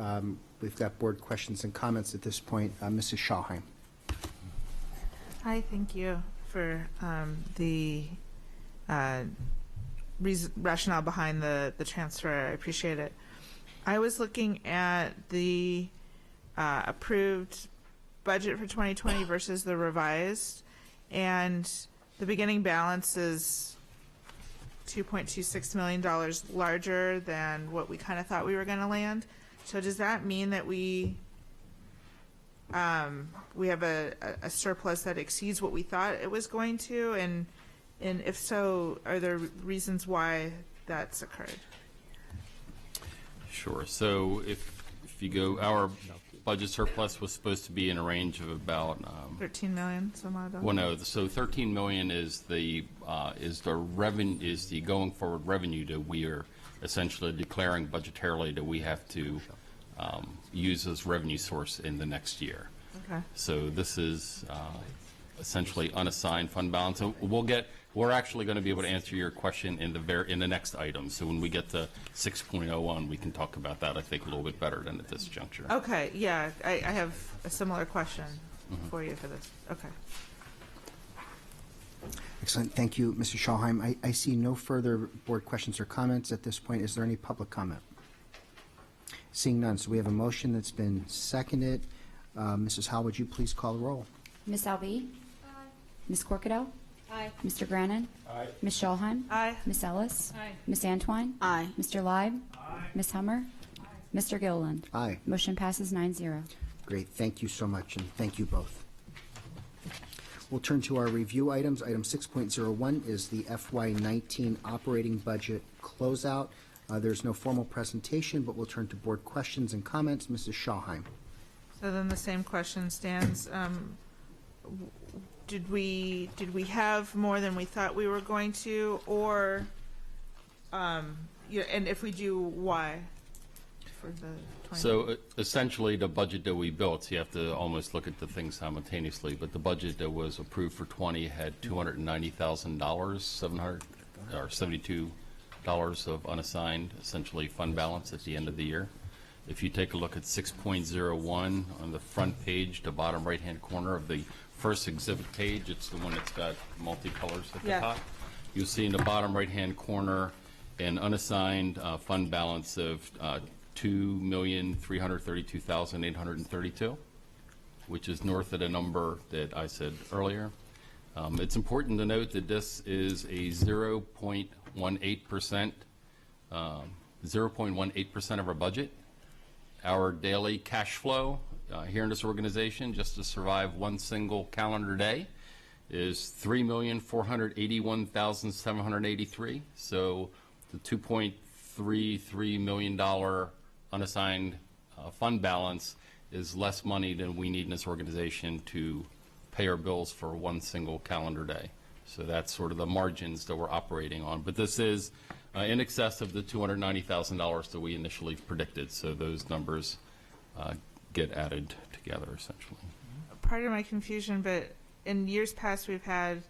A: We've got board questions and comments at this point. Mrs. Schallheim.
H: Hi, thank you for the rationale behind the transfer. I appreciate it. I was looking at the approved budget for 2020 versus the revised, and the beginning balance is $2.26 million larger than what we kind of thought we were going to land. So does that mean that we have a surplus that exceeds what we thought it was going to? And if so, are there reasons why that's occurred?
C: Sure. So if you go, our budget surplus was supposed to be in a range of about
H: 13 million, some odd.
C: Well, no. So 13 million is the revenue, is the going forward revenue that we are essentially declaring budgetarily that we have to use as revenue source in the next year.
H: Okay.
C: So this is essentially unassigned fund balance. So we're actually going to be able to answer your question in the next item. So when we get to 6.01, we can talk about that, I think, a little bit better than at this juncture.
H: Okay, yeah, I have a similar question for you for this. Okay.
A: Excellent. Thank you, Mr. Schalheim. I see no further board questions or comments at this point. Is there any public comment? Seeing none. So we have a motion that's been seconded. Mrs. Howell, would you please call the roll?
D: Ms. Alvey?
M: Aye.
D: Ms. Corkadell?
M: Aye.
D: Mr. Grannon?
P: Aye.
D: Ms. Schalheim?
H: Aye.
D: Ms. Ellis?
I: Aye.
D: Ms. Antwine?
O: Aye.
D: Mr. Leib? Ms. Hummer? Mr. Gilliland?
A: Aye.
D: Motion passes 9-0.
A: Great. Thank you so much, and thank you both. We'll turn to our review items. Item 6.01 is the FY19 operating budget closeout. There's no formal presentation, but we'll turn to board questions and comments. Mrs. Schalheim.
H: So then the same question stands. Did we have more than we thought we were going to, or and if we do, why? For the 20.
C: So essentially, the budget that we built, so you have to almost look at the things simultaneously, but the budget that was approved for 20 had $290,000, $72 of unassigned, essentially fund balance at the end of the year. If you take a look at 6.01 on the front page, the bottom right-hand corner of the first exhibit page, it's the one that's got multicolors at the top. You'll see in the bottom right-hand corner an unassigned fund balance of $2,332,832, which is north of the number that I said earlier. It's important to note that this is a 0.18% of our budget. Our daily cash flow here in this organization, just to survive one single calendar day, is $3,481,783. So the $2.33 million unassigned fund balance is less money than we need in this organization to pay our bills for one single calendar day. So that's sort of the margins that we're operating on. But this is in excess of the $290,000 that we initially predicted. So those numbers get added together, essentially.
H: Part of my confusion, but in years past, we've had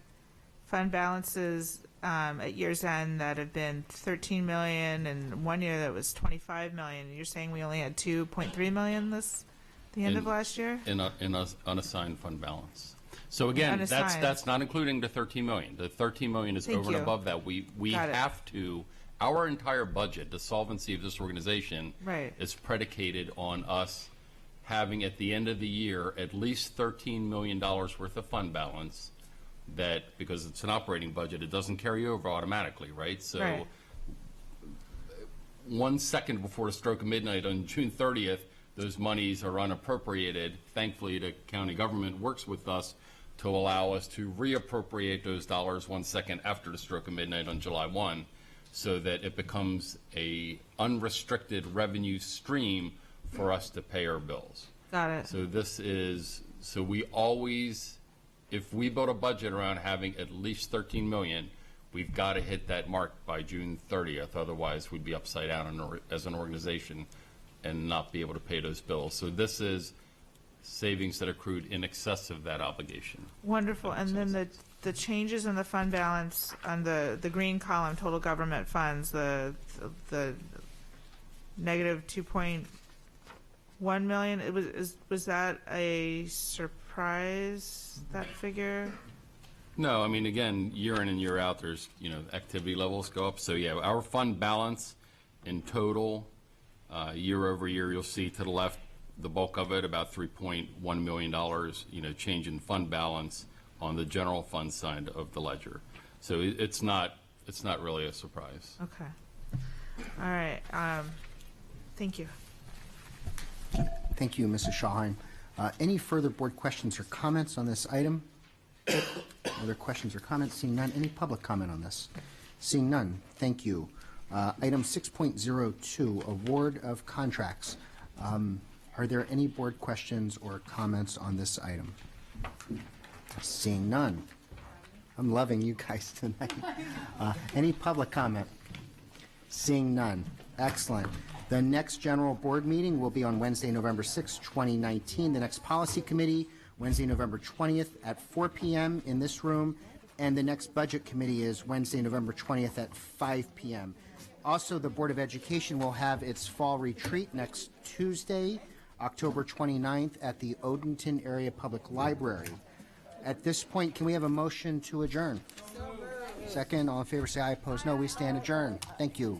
H: fund balances at year's end that have been $13 million, and one year that was $25 million. You're saying we only had $2.3 million the end of last year? In
C: unassigned fund balance. So again, that's not including the $13 million. The $13 million is over and above that. We have to, our entire budget, the solvency of this organization is predicated on us having at the end of the year at least $13 million worth of fund balance. That, because it's an operating budget, it doesn't carry over automatically, right? So 1 second before the stroke of midnight on June 30th, those monies are unappropriated. Thankfully, the county government works with us to allow us to reappropriate those dollars 1 second after the stroke of midnight on July 1, so that it becomes a unrestricted revenue stream for us to pay our bills.
H: Got it.
C: So so we always, if we build a budget around having at least $13 million, we've got to hit that mark by June 30th. Otherwise, we'd be upside down as an organization and not be able to pay those bills. So this is savings that accrued in excess of that obligation.
H: Wonderful. And then the changes in the fund balance on the green column, total government funds, the negative 2.1 million. Was that a surprise, that figure?
C: No, I mean, again, year in and year out, there's, activity levels go up. So yeah, our fund balance in total, year over year, you'll see to the left, the bulk of it, about $3.1 million, change in fund balance on the general fund side of the ledger. So it's not really a surprise.
H: Okay. All right. Thank you.
A: Thank you, Mrs. Schalheim. Any further board questions or comments on this item? Other questions or comments? Seeing none. Any public comment on this? Seeing none. Thank you. Item 6.02, award of contracts. Are there any board questions or comments on this item? Seeing none. I'm loving you guys tonight. Any public comment? Seeing none. Excellent. The next general board meeting will be on Wednesday, November 6, 2019. The next policy committee Wednesday, November 20th at 4 p.m. in this room, and the next Budget Committee is Wednesday, November 20th at 5 p.m. Also, the Board of Education will have its fall retreat next Tuesday, October 29th at the Odenton Area Public Library. At this point, can we have a motion to adjourn? Second, all in favor say aye, opposed no. We stand adjourned. Thank you.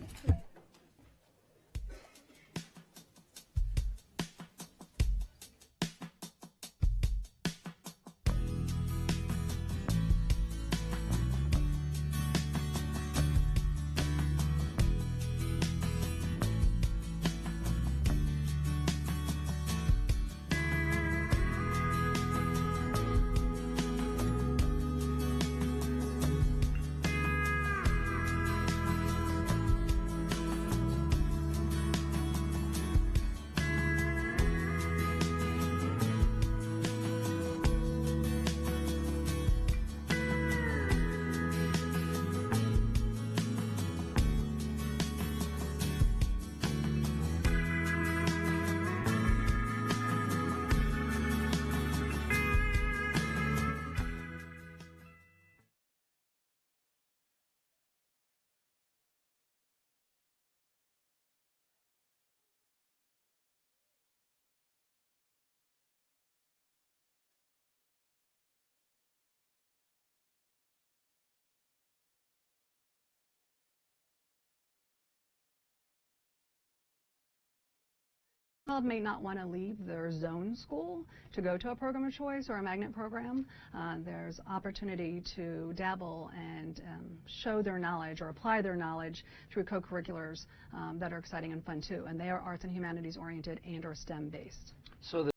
L: Child may not want to leave their zone school to go to a program of choice or a magnet program. There's opportunity to dabble and show their knowledge or apply their knowledge through co-curriculars that are exciting and fun too, and they are arts and humanities oriented and or STEM based.
N: So